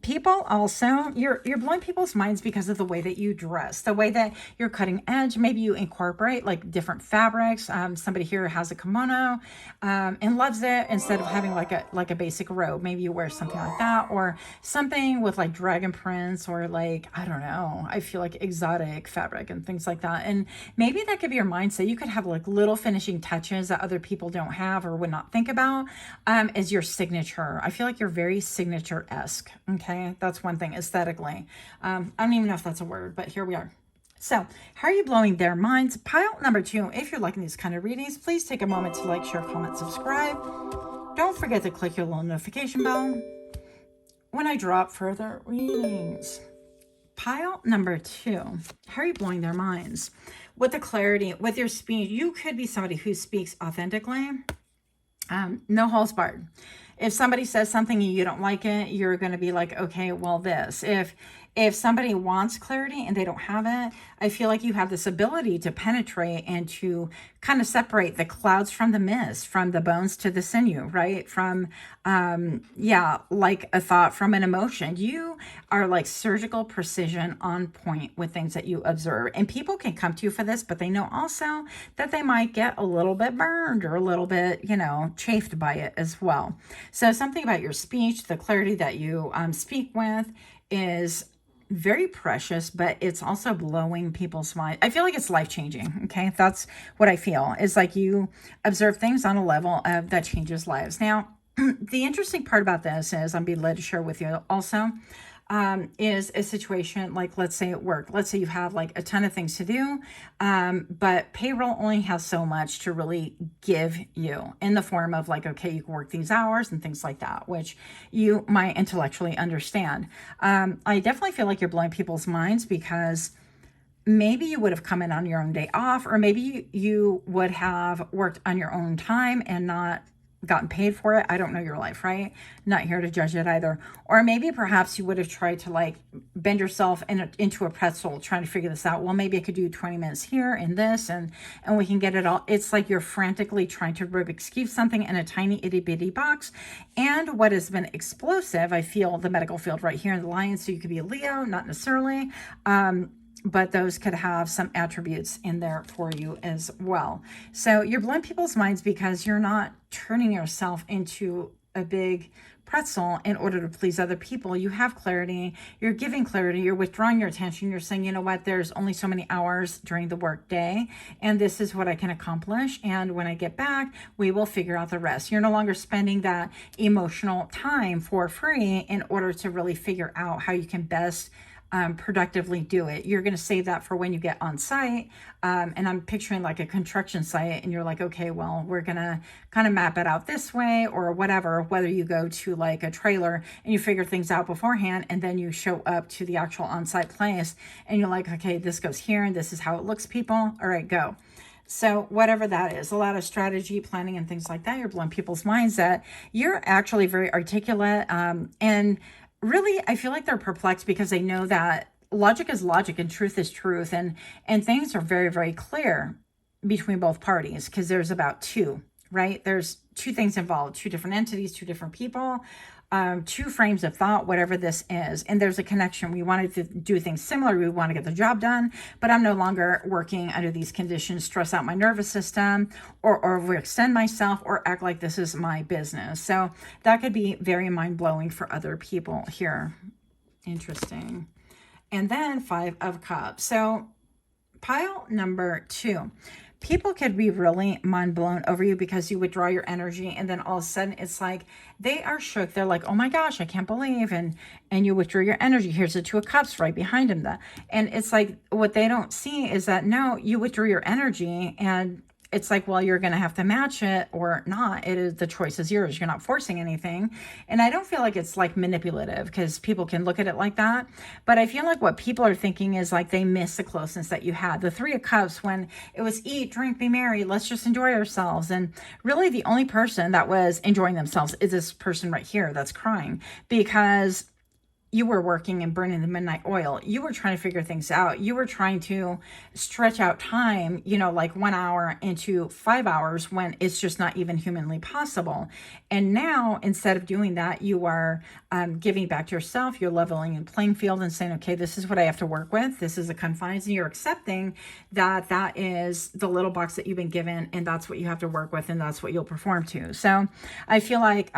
People also, you're blowing people's minds because of the way that you dress, the way that you're cutting edge. Maybe you incorporate like different fabrics. Somebody here has a kimono, and loves it, instead of having like a basic robe. Maybe you wear something like that, or something with like dragon prints, or like, I don't know, I feel like exotic fabric and things like that. And maybe that could be your mindset. You could have like little finishing touches that other people don't have or would not think about, as your signature. I feel like you're very signature-esque. Okay, that's one thing aesthetically. I don't even know if that's a word, but here we are. So how are you blowing their minds? Pile number 2. If you're liking these kind of readings, please take a moment to like, share, comment, subscribe. Don't forget to click your little notification bell when I drop further readings. Pile number 2. How are you blowing their minds? With the clarity, with your speech, you could be somebody who speaks authentically. No holds barred. If somebody says something and you don't like it, you're going to be like, okay, well, this. If somebody wants clarity and they don't have it, I feel like you have this ability to penetrate and to kind of separate the clouds from the mist, from the bones to the sinew, right? From, like a thought from an emotion. You are like surgical precision on point with things that you observe. And people can come to you for this, but they know also that they might get a little bit burned or a little bit, chafed by it as well. So something about your speech, the clarity that you speak with is very precious, but it's also blowing people's minds. I feel like it's life-changing. Okay. That's what I feel, is like you observe things on a level of that changes lives. Now, the interesting part about this is I'm being led to share with you also, is a situation like, let's say at work, let's say you have like a ton of things to do, but payroll only has so much to really give you in the form of like, okay, you can work these hours and things like that, which you might intellectually understand. I definitely feel like you're blowing people's minds because maybe you would have come in on your own day off, or maybe you would have worked on your own time and not gotten paid for it. I don't know your life, right? Not here to judge it either. Or maybe perhaps you would have tried to like bend yourself into a pretzel trying to figure this out. Well, maybe I could do 20 minutes here and this, and we can get it all. It's like you're frantically trying to Rubik's Cube something in a tiny itty bitty box. And what has been explosive, I feel the medical field right here in the Lion. So you could be a Leo, not necessarily. But those could have some attributes in there for you as well. So you're blowing people's minds because you're not turning yourself into a big pretzel in order to please other people. You have clarity, you're giving clarity, you're withdrawing your attention, you're saying, you know what, there's only so many hours during the work day, and this is what I can accomplish. And when I get back, we will figure out the rest. You're no longer spending that emotional time for free in order to really figure out how you can best productively do it. You're going to save that for when you get on site. And I'm picturing like a construction site, and you're like, okay, well, we're going to kind of map it out this way or whatever, whether you go to like a trailer and you figure things out beforehand, and then you show up to the actual on-site place and you're like, okay, this goes here and this is how it looks, people. All right, go. So whatever that is, a lot of strategy, planning, and things like that, you're blowing people's minds that you're actually very articulate, and really, I feel like they're perplexed because they know that logic is logic and truth is truth. And things are very, very clear between both parties because there's about two, right? There's two things involved, two different entities, two different people, two frames of thought, whatever this is. And there's a connection. We wanted to do things similar. We want to get the job done, but I'm no longer working under these conditions, stress out my nervous system or overextend myself or act like this is my business. So that could be very mind-blowing for other people here. Interesting. And then 5 of Cups. So pile number 2. People could be really mind blown over you because you withdraw your energy, and then all of a sudden it's like they are shook. They're like, oh my gosh, I can't believe, and you withdraw your energy. Here's the 2 of Cups right behind him. And it's like what they don't see is that no, you withdrew your energy, and it's like, well, you're going to have to match it or not. It is, the choice is yours. You're not forcing anything. And I don't feel like it's like manipulative because people can look at it like that. But I feel like what people are thinking is like they miss the closeness that you had. The 3 of Cups, when it was eat, drink, be merry, let's just enjoy ourselves. And really the only person that was enjoying themselves is this person right here that's crying because you were working and burning the midnight oil. You were trying to figure things out. You were trying to stretch out time, you know, like 1 hour into 5 hours when it's just not even humanly possible. And now, instead of doing that, you are giving back to yourself. You're leveling the playing field and saying, okay, this is what I have to work with. This is the confines. And you're accepting that that is the little box that you've been given, and that's what you have to work with, and that's what you'll perform to. So I feel like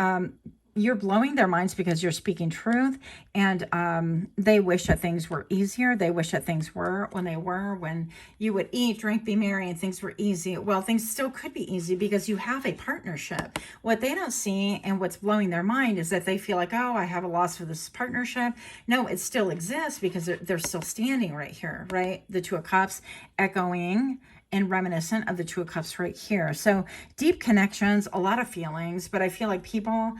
you're blowing their minds because you're speaking truth, and they wish that things were easier. They wish that things were when you would eat, drink, be merry, and things were easy. Well, things still could be easy because you have a partnership. What they don't see and what's blowing their mind is that they feel like, oh, I have a loss for this partnership. No, it still exists because they're still standing right here, right? The 2 of Cups echoing and reminiscent of the 2 of Cups right here. So deep connections, a lot of feelings, but I feel like people,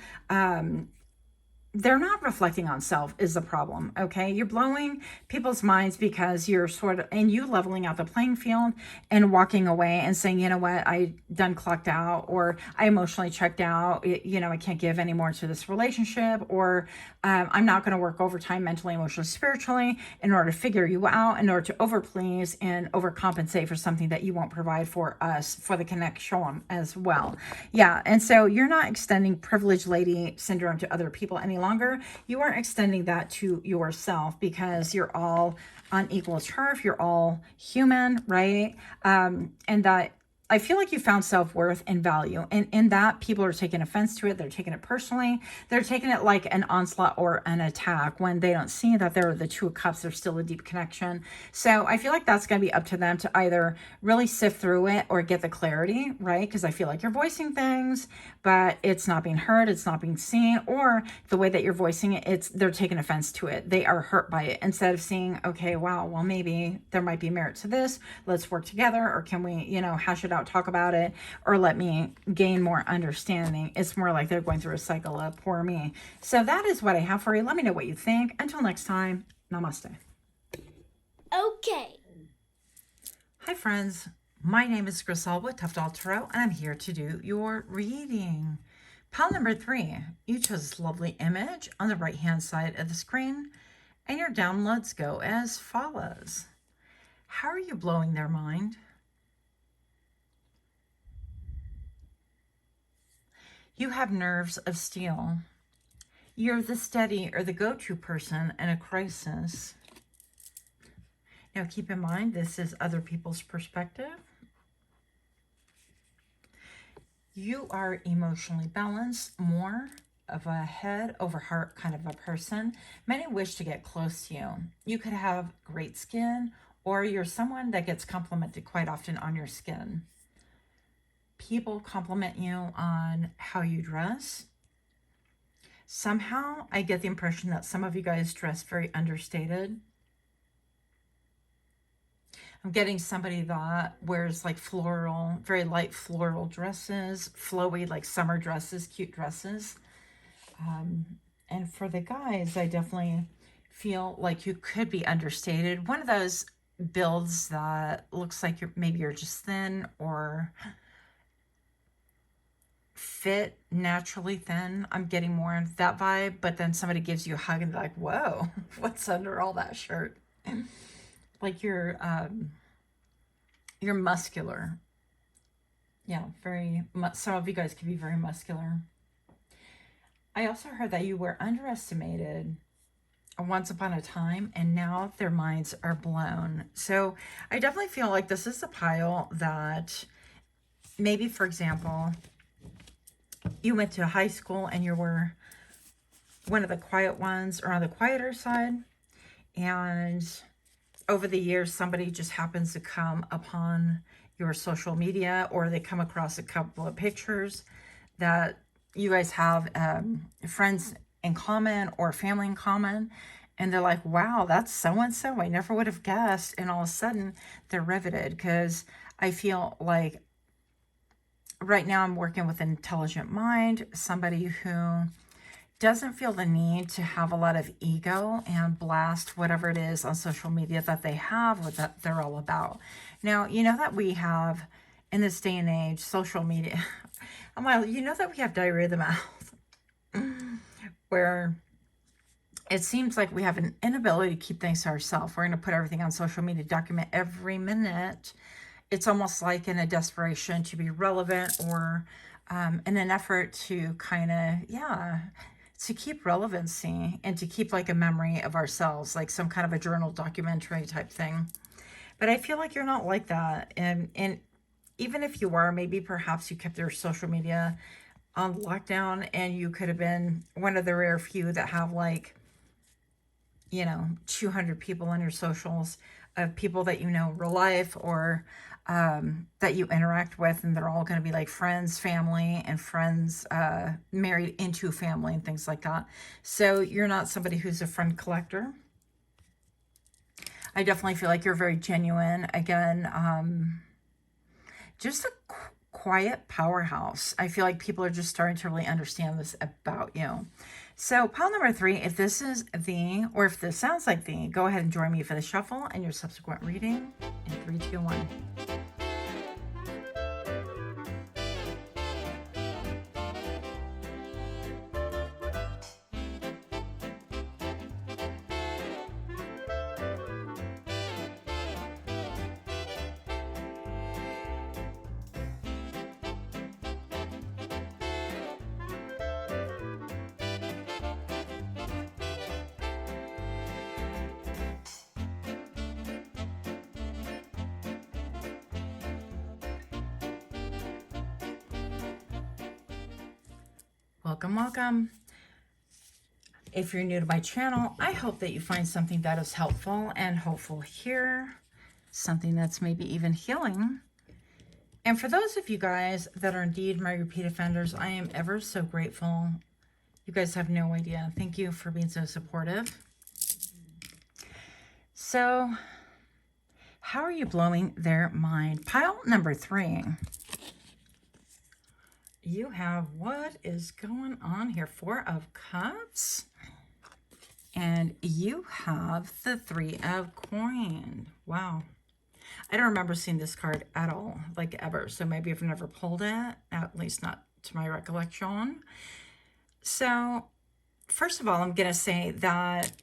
they're not reflecting on self is the problem, okay? You're blowing people's minds because you're sort of, and you leveling out the playing field and walking away and saying, you know what, I done clocked out, or I emotionally checked out, you know, I can't give any more to this relationship, or I'm not going to work overtime mentally, emotionally, spiritually in order to figure you out, in order to overplease and overcompensate for something that you won't provide for us, for the connection as well. Yeah, and so you're not extending privileged lady syndrome to other people any longer. You are extending that to yourself because you're all on equal turf. You're all human, right? And that I feel like you found self-worth and value. And in that, people are taking offense to it. They're taking it personally. They're taking it like an onslaught or an attack when they don't see that they're the Two of Cups. There's still a deep connection. So I feel like that's going to be up to them to either really sift through it or get the clarity, right? Because I feel like you're voicing things, but it's not being heard. It's not being seen. Or the way that you're voicing it, they're taking offense to it. They are hurt by it. Instead of seeing, okay, wow, well, maybe there might be merit to this. Let's work together. Or can we, hash it out, talk about it, or let me gain more understanding. It's more like they're going through a cycle of poor me. So that is what I have for you. Let me know what you think. Until next time, namaste. Okay. Hi friends, my name is Grisel with Toughdolltarot, and I'm here to do your reading. Pile number 3, you chose this lovely image on the right hand side of the screen, and your downloads go as follows. How are you blowing their mind? You have nerves of steel. You're the steady or the go-to person in a crisis. Now keep in mind, this is other people's perspective. You are emotionally balanced, more of a head over heart kind of a person. Many wish to get close to you. You could have great skin, or you're someone that gets complimented quite often on your skin. People compliment you on how you dress. Somehow I get the impression that some of you guys dress very understated. I'm getting somebody that wears like floral, very light floral dresses, flowy like summer dresses, cute dresses. And for the guys, I definitely feel like you could be understated. One of those builds that looks like maybe you're just thin or fit naturally thin. I'm getting more of that vibe, but then somebody gives you a hug and they're like, whoa, what's under all that shirt? Like you're muscular. Yeah, some of you guys can be very muscular. I also heard that you were underestimated once upon a time, and now their minds are blown. So I definitely feel like this is a pile that maybe, for example, you went to high school and you were one of the quiet ones or on the quieter side, and over the years somebody just happens to come upon your social media, or they come across a couple of pictures that you guys have friends in common or family in common, and they're like, wow, that's so-and-so, I never would have guessed. And all of a sudden they're riveted, because I feel like right now I'm working with an intelligent mind, somebody who doesn't feel the need to have a lot of ego and blast whatever it is on social media that they have, what that they're all about. Now, you know that we have, in this day and age, social media, you know that we have diarrhea of the mouth, where it seems like we have an inability to keep things to ourselves. We're going to put everything on social media, document every minute. It's almost like in a desperation to be relevant, or in an effort to kind of, to keep relevancy and to keep like a memory of ourselves, like some kind of a journal documentary type thing. But I feel like you're not like that. And even if you are, maybe perhaps you kept your social media on lockdown, and you could have been one of the rare few that have like, 200 people on your socials of people that you know in real life, or that you interact with, and they're all going to be like friends, family, and friends married into family and things like that. So you're not somebody who's a friend collector. I definitely feel like you're very genuine. Again, just a quiet powerhouse. I feel like people are just starting to really understand this about you. So pile number 3, if this is the, or if this sounds like the, go ahead and join me for the shuffle and your subsequent reading in 3, 2, 1. Welcome, welcome. If you're new to my channel, I hope that you find something that is helpful and hopeful here, something that's maybe even healing. And for those of you guys that are indeed my repeat offenders, I am ever so grateful. You guys have no idea. Thank you for being so supportive. So, how are you blowing their mind? Pile number 3. You have, what is going on here? 4 of Cups. And you have the 3 of Coins. Wow. I don't remember seeing this card at all, like ever. So maybe I've never pulled it, at least not to my recollection. So first of all, I'm going to say that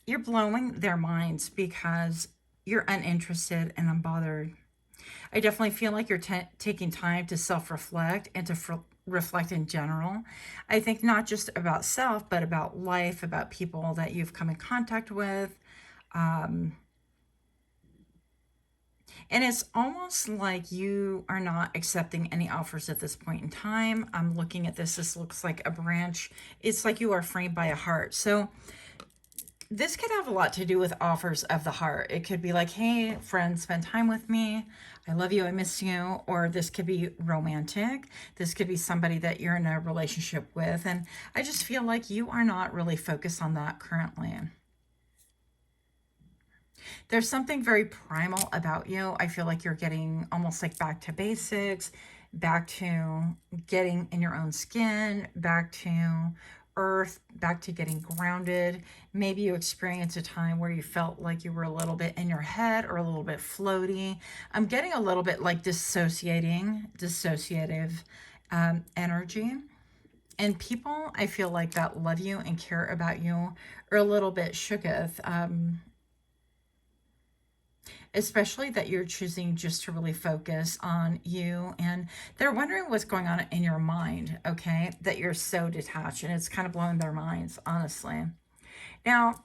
you're blowing their minds because you're uninterested and unbothered. I definitely feel like you're taking time to self-reflect and to reflect in general. I think not just about self, but about life, about people that you've come in contact with. And it's almost like you are not accepting any offers at this point in time. I'm looking at this. This looks like a branch. It's like you are framed by a heart. So this could have a lot to do with offers of the heart. It could be like, hey, friend, spend time with me. I love you. I miss you. Or this could be romantic. This could be somebody that you're in a relationship with. And I just feel like you are not really focused on that currently. There's something very primal about you. I feel like you're getting almost like back to basics, back to getting in your own skin, back to earth, back to getting grounded. Maybe you experienced a time where you felt like you were a little bit in your head or a little bit floaty. I'm getting a little bit like dissociative energy. And people, I feel like that love you and care about you are a little bit shooketh. Especially that you're choosing just to really focus on you, and they're wondering what's going on in your mind, okay, that you're so detached, and it's kind of blowing their minds, honestly. Now,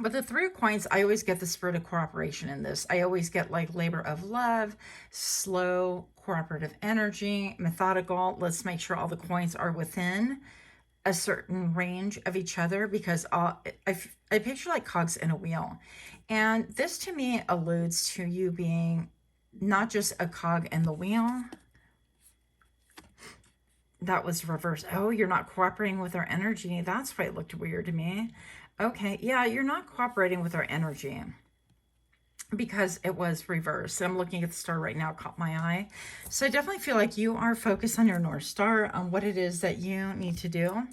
with the 3 of Coins, I always get the spirit of cooperation in this. I always get like labor of love, slow, cooperative energy, methodical. Let's make sure all the coins are within a certain range of each other, because I picture like cogs in a wheel. And this to me alludes to you being not just a cog in the wheel. That was reversed. Oh, you're not cooperating with our energy. That's why it looked weird to me. Okay, yeah, you're not cooperating with our energy because it was reversed. I'm looking at the star right now, caught my eye. So I definitely feel like you are focused on your North Star, on what it is that you need to do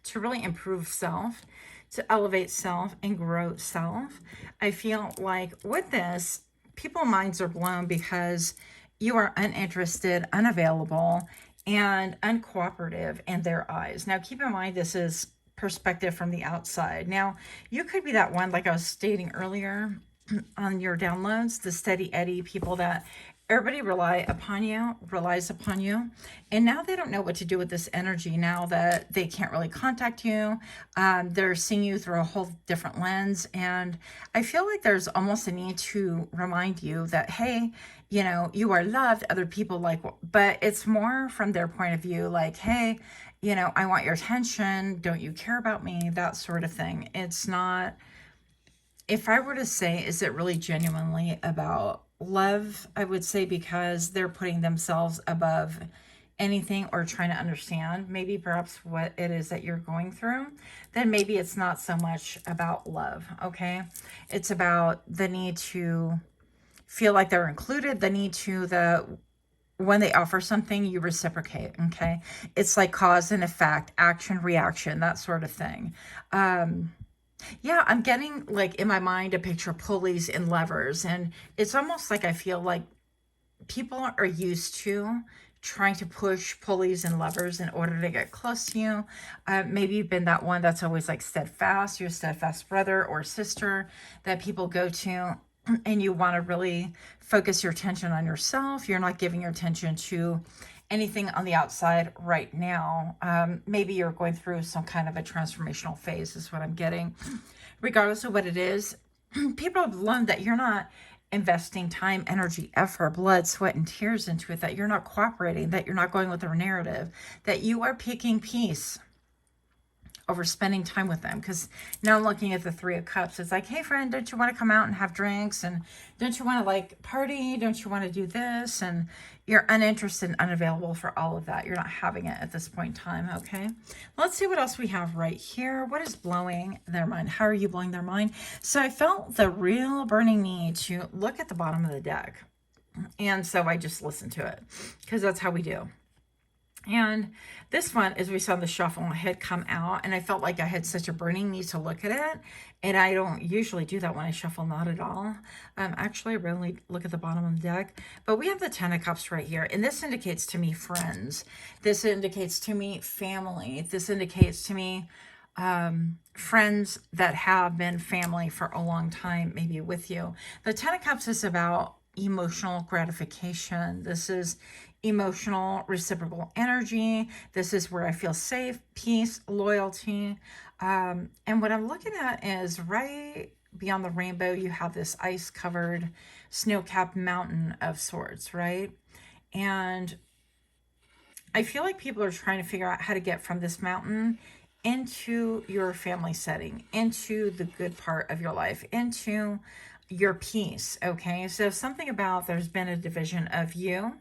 to really improve self, to elevate self and grow self. I feel like with this, people's minds are blown because you are uninterested, unavailable, and uncooperative in their eyes. Now, keep in mind, this is perspective from the outside. Now, you could be that one, like I was stating earlier on your downloads, the steady Eddie, people that everybody relies upon you, and now they don't know what to do with this energy. Now that they can't really contact you, they're seeing you through a whole different lens, and I feel like there's almost a need to remind you that, hey, you know, you are loved, other people like, but it's more from their point of view, like, hey, you know, I want your attention, don't you care about me, that sort of thing. It's not, if I were to say, is it really genuinely about love? I would say because they're putting themselves above anything or trying to understand maybe perhaps what it is that you're going through, then maybe it's not so much about love, okay? It's about the need to feel like they're included, the need to, when they offer something, you reciprocate, okay? It's like cause and effect, action, reaction, that sort of thing. Yeah, I'm getting, like, in my mind, a picture of pulleys and levers, and it's almost like I feel like people are used to trying to push pulleys and levers in order to get close to you. Maybe you've been that one that's always like steadfast, your steadfast brother or sister that people go to, and you want to really focus your attention on yourself. You're not giving your attention to anything on the outside right now. Maybe you're going through some kind of a transformational phase is what I'm getting. Regardless of what it is, people have learned that you're not investing time, energy, effort, blood, sweat, and tears into it, that you're not cooperating, that you're not going with their narrative, that you are picking peace over spending time with them. Because now I'm looking at the Three of Cups. It's like, hey friend, don't you want to come out and have drinks? And don't you want to like party? Don't you want to do this? And you're uninterested and unavailable for all of that. You're not having it at this point in time. Okay. Let's see what else we have right here. What is blowing their mind? How are you blowing their mind? So I felt the real burning need to look at the bottom of the deck. And so I just listened to it because that's how we do. And this one, as we saw the shuffle, had come out, and I felt like I had such a burning need to look at it. And I don't usually do that when I shuffle, not at all. Actually, I rarely look at the bottom of the deck. But we have the Ten of Cups right here, and this indicates to me friends. This indicates to me family. This indicates to me friends that have been family for a long time, maybe with you. The Ten of Cups is about emotional gratification. This is emotional reciprocal energy. This is where I feel safe, peace, loyalty. And what I'm looking at is right beyond the rainbow, you have this ice-covered, snow-capped mountain of sorts, right? And I feel like people are trying to figure out how to get from this mountain into your family setting, into the good part of your life, into your peace, okay? So something about there's been a division of you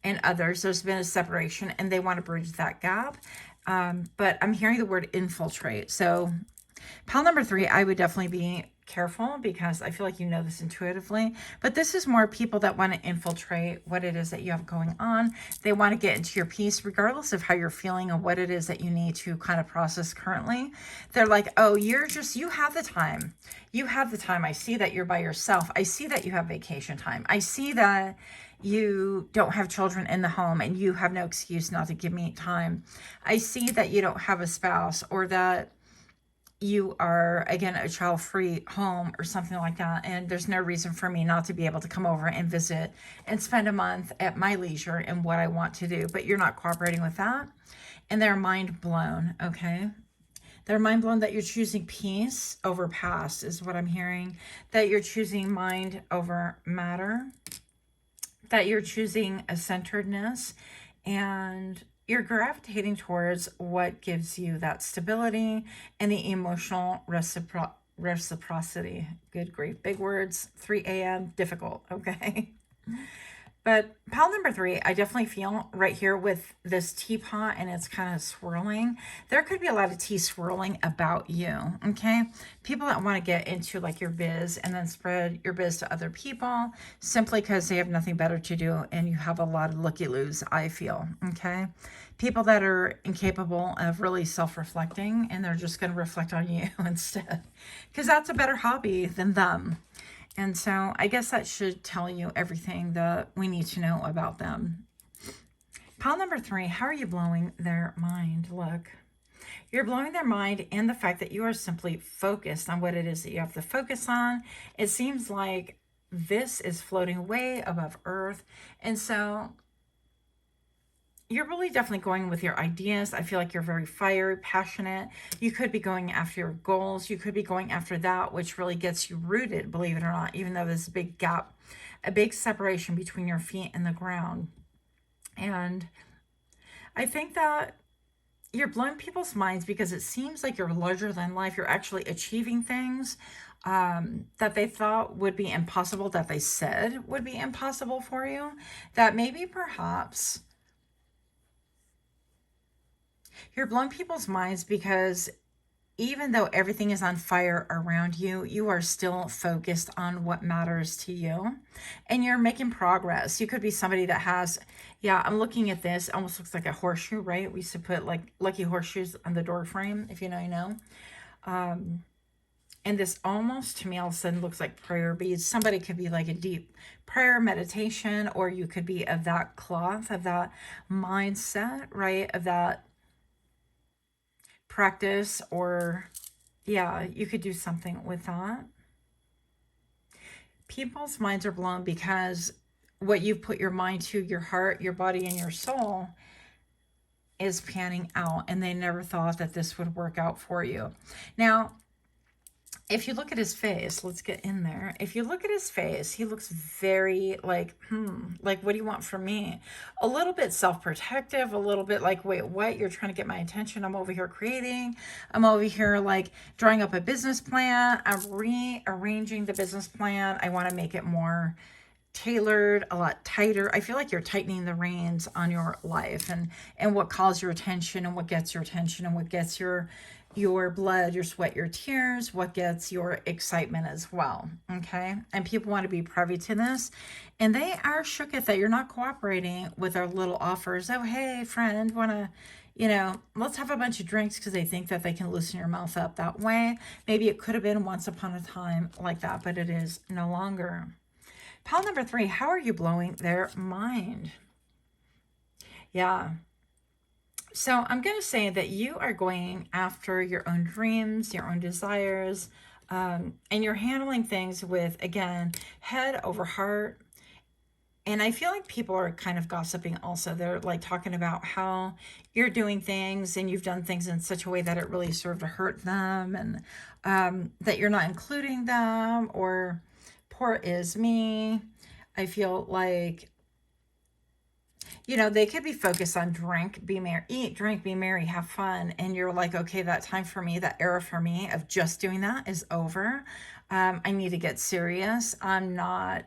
and others. There's been a separation and they want to bridge that gap. But I'm hearing the word infiltrate. So pile number 3, I would definitely be careful because I feel like you know this intuitively. But this is more people that want to infiltrate what it is that you have going on. They want to get into your peace regardless of how you're feeling and what it is that you need to kind of process currently. They're like, oh, you have the time. You have the time. I see that you're by yourself. I see that you have vacation time. I see that you don't have children in the home and you have no excuse not to give me time. I see that you don't have a spouse, or that you are, again, a child-free home or something like that. And there's no reason for me not to be able to come over and visit and spend a month at my leisure and what I want to do. But you're not cooperating with that. And they're mind blown, okay? They're mind blown that you're choosing peace over past is what I'm hearing. That you're choosing mind over matter. That you're choosing a centeredness, and you're gravitating towards what gives you that stability and the emotional reciprocity. Good grief, big words, 3 a.m., difficult, okay? But pile number 3, I definitely feel right here with this teapot and it's kind of swirling. There could be a lot of tea swirling about you, okay? People that want to get into like your biz and then spread your biz to other people simply because they have nothing better to do and you have a lot of looky-loos, I feel, okay? People that are incapable of really self-reflecting and they're just going to reflect on you instead because that's a better hobby than them. And so I guess that should tell you everything that we need to know about them. Pile number 3, how are you blowing their mind? Look, you're blowing their mind and the fact that you are simply focused on what it is that you have to focus on. It seems like this is floating way above earth. And so you're really definitely going with your ideas. I feel like you're very fiery, passionate. You could be going after your goals. You could be going after that which really gets you rooted, believe it or not, even though there's a big gap, a big separation between your feet and the ground. And I think that you're blowing people's minds because it seems like you're larger than life. You're actually achieving things that they thought would be impossible, that they said would be impossible for you, that maybe perhaps you're blowing people's minds because even though everything is on fire around you, you are still focused on what matters to you and you're making progress. You could be somebody that has, yeah, I'm looking at this, almost looks like a horseshoe, right? We used to put like lucky horseshoes on the door frame, if you know, you know. And this almost to me all of a sudden looks like prayer beads. Somebody could be like a deep prayer meditation, or you could be of that cloth, of that mindset, right? Of that practice, or yeah, you could do something with that. People's minds are blown because what you've put your mind to, your heart, your body, and your soul is panning out, and they never thought that this would work out for you. Now, if you look at his face, let's get in there. If you look at his face, he looks very like, like, what do you want from me? A little bit self-protective, a little bit like, wait, what? You're trying to get my attention. I'm over here creating. I'm over here like drawing up a business plan. I'm rearranging the business plan. I want to make it more tailored, a lot tighter. I feel like you're tightening the reins on your life and what calls your attention and what gets your attention and what gets your blood, your sweat, your tears, what gets your excitement as well. Okay. And people want to be privy to this. And they are shook at that you're not cooperating with our little offers. Oh, hey, friend, want to, let's have a bunch of drinks, because they think that they can loosen your mouth up that way. Maybe it could have been once upon a time like that, but it is no longer. Pile number 3, how are you blowing their mind? Yeah. So I'm going to say that you are going after your own dreams, your own desires, and you're handling things with, again, head over heart. And I feel like people are kind of gossiping also. They're like talking about how you're doing things and you've done things in such a way that it really served to hurt them, and that you're not including them, or poor is me. I feel like, they could be focused on drink, be merry, eat, drink, be merry, have fun. And you're like, okay, that time for me, that era for me of just doing that is over. I need to get serious. I'm not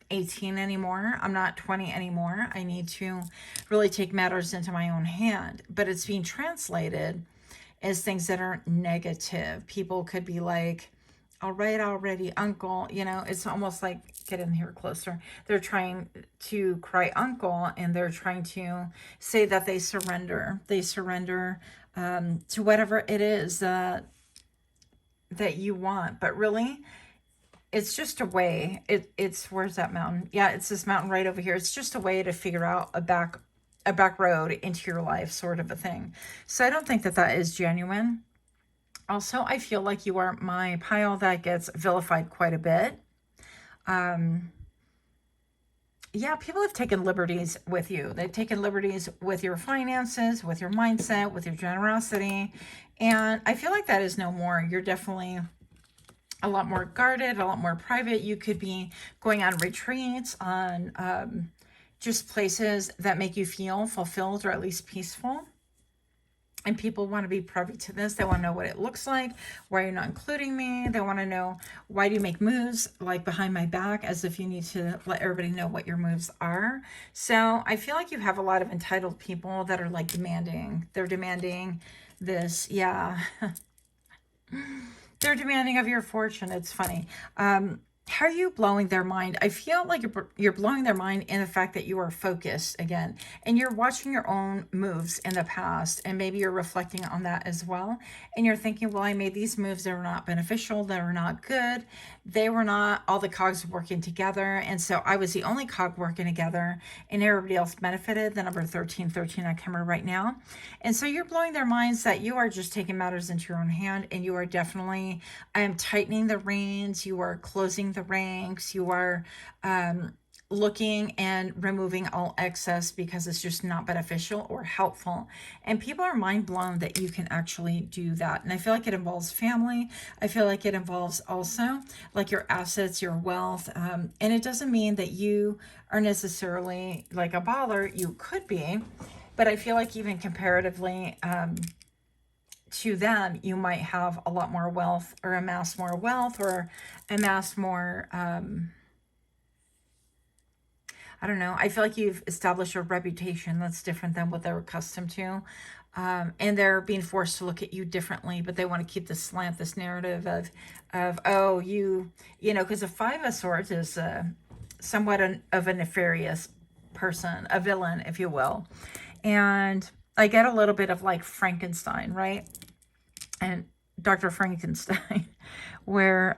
18 anymore. I'm not 20 anymore. I need to really take matters into my own hand. But it's being translated as things that are negative. People could be like, all right, already, uncle, it's almost like, get in here closer. They're trying to cry uncle, and they're trying to say that they surrender. They surrender to whatever it is that you want. But really, it's just a way. It's where's that mountain? Yeah, it's this mountain right over here. It's just a way to figure out a back road into your life, sort of a thing. So I don't think that is genuine. Also, I feel like you are my pile that gets vilified quite a bit. Yeah, people have taken liberties with you. They've taken liberties with your finances, with your mindset, with your generosity. And I feel like that is no more. You're definitely a lot more guarded, a lot more private. You could be going on retreats, on just places that make you feel fulfilled or at least peaceful. And people want to be privy to this. They want to know what it looks like. Why you're not including me. They want to know, why do you make moves like behind my back, as if you need to let everybody know what your moves are. So I feel like you have a lot of entitled people that are like demanding. They're demanding this. Yeah. They're demanding of your fortune. It's funny. How are you blowing their mind? I feel like you're blowing their mind in the fact that you are focused again, and you're watching your own moves in the past, and maybe you're reflecting on that as well. And you're thinking, well, I made these moves that were not beneficial, that were not good. They were not all the cogs working together. And so I was the only cog working together, and everybody else benefited. The number 1313 on camera right now. And so you're blowing their minds that you are just taking matters into your own hand, and you are definitely, I am tightening the reins. You are closing the ranks. You are looking and removing all excess because it's just not beneficial or helpful. And people are mind blown that you can actually do that. And I feel like it involves family. I feel like it involves also like your assets, your wealth. And it doesn't mean that you are necessarily like a baller. You could be, but I feel like even comparatively, to them, you might have a lot more wealth, or amass more wealth, or amass more, I don't know. I feel like you've established a reputation that's different than what they're accustomed to. And they're being forced to look at you differently, but they want to keep this slant, this narrative of oh, because a 5 of Swords is somewhat of a nefarious person, a villain, if you will. And I get a little bit of like Frankenstein, right? And Dr. Frankenstein, where,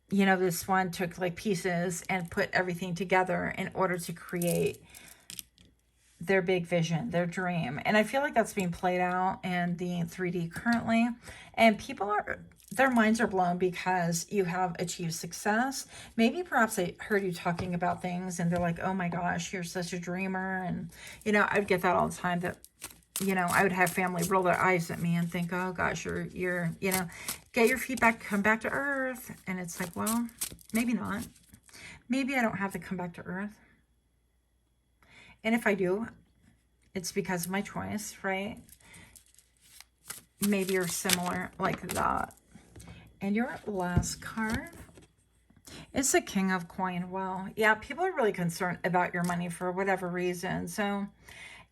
this one took like pieces and put everything together in order to create their big vision, their dream. And I feel like that's being played out in the 3D currently. And their minds are blown because you have achieved success. Maybe perhaps they heard you talking about things and they're like, oh my gosh, you're such a dreamer. And, I would get that all the time, that you know, I would have family roll their eyes at me and think, oh gosh, you're, you know, get your feet back, come back to earth. And it's like, well, maybe not. Maybe I don't have to come back to earth. And if I do, it's because of my choice, right? Maybe you're similar like that. And your last card is the King of Coin. Well, yeah, people are really concerned about your money for whatever reason. So,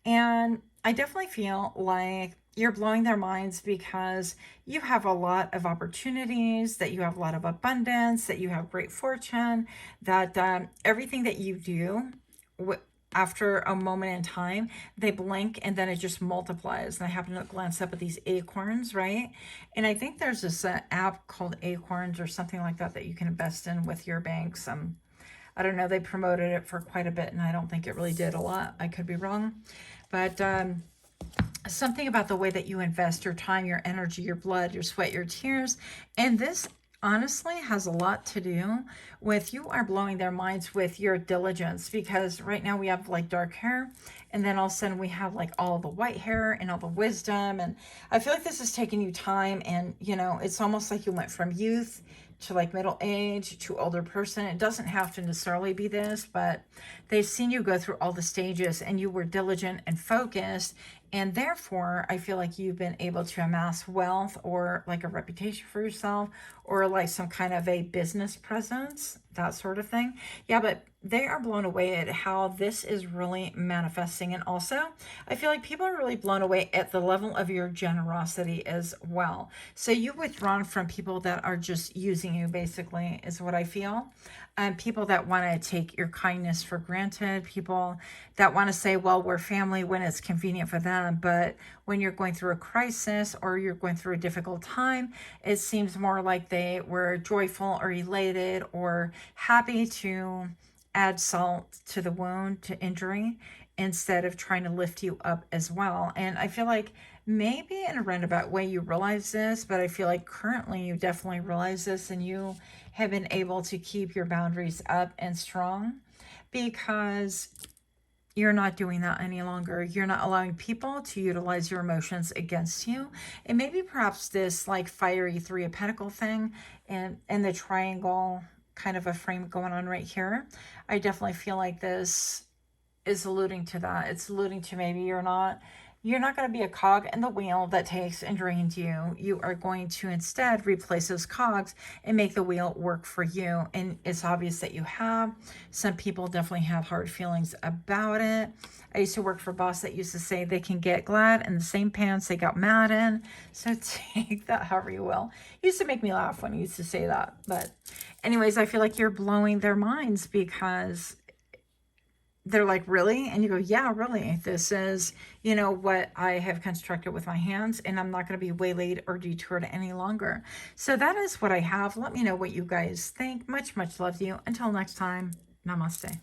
and I definitely feel like you're blowing their minds because you have a lot of opportunities, that you have a lot of abundance, that you have great fortune, that everything that you do after a moment in time, they blink and then it just multiplies. And I happen to glance up at these acorns, right? And I think there's this app called Acorns or something like that that you can invest in with your banks. I don't know, they promoted it for quite a bit and I don't think it really did a lot. I could be wrong. But something about the way that you invest your time, your energy, your blood, your sweat, your tears. And this honestly has a lot to do with you are blowing their minds with your diligence, because right now we have like dark hair and then all of a sudden we have like all the white hair and all the wisdom. And I feel like this is taking you time, and you know, it's almost like you went from youth to like middle age to older person. It doesn't have to necessarily be this, but they've seen you go through all the stages and you were diligent and focused. And therefore, I feel like you've been able to amass wealth or like a reputation for yourself or like some kind of a business presence, that sort of thing. Yeah, but they are blown away at how this is really manifesting. And also, I feel like people are really blown away at the level of your generosity as well. So you've withdrawn from people that are just using you, basically, is what I feel. People that want to take your kindness for granted, people that want to say, well, we're family when it's convenient for them, but when you're going through a crisis or you're going through a difficult time, it seems more like they were joyful or elated or happy to add salt to the wound, to injury, instead of trying to lift you up as well. And I feel like maybe in a roundabout way you realize this, but I feel like currently you definitely realize this and you have been able to keep your boundaries up and strong because you're not doing that any longer. You're not allowing people to utilize your emotions against you. And maybe perhaps this like fiery Three of Pentacles thing and the triangle kind of a frame going on right here. I definitely feel like this is alluding to that. It's alluding to maybe you're not going to be a cog in the wheel that takes and drains you. You are going to instead replace those cogs and make the wheel work for you. And it's obvious that you have. Some people definitely have hard feelings about it. I used to work for a boss that used to say they can get glad in the same pants they got mad in. So take that however you will. It used to make me laugh when he used to say that. But anyways, I feel like you're blowing their minds because they're like, really? And you go, yeah, really. This is, you know, what I have constructed with my hands, and I'm not going to be waylaid or detoured any longer. So that is what I have. Let me know what you guys think. Much, much love to you. Until next time, namaste.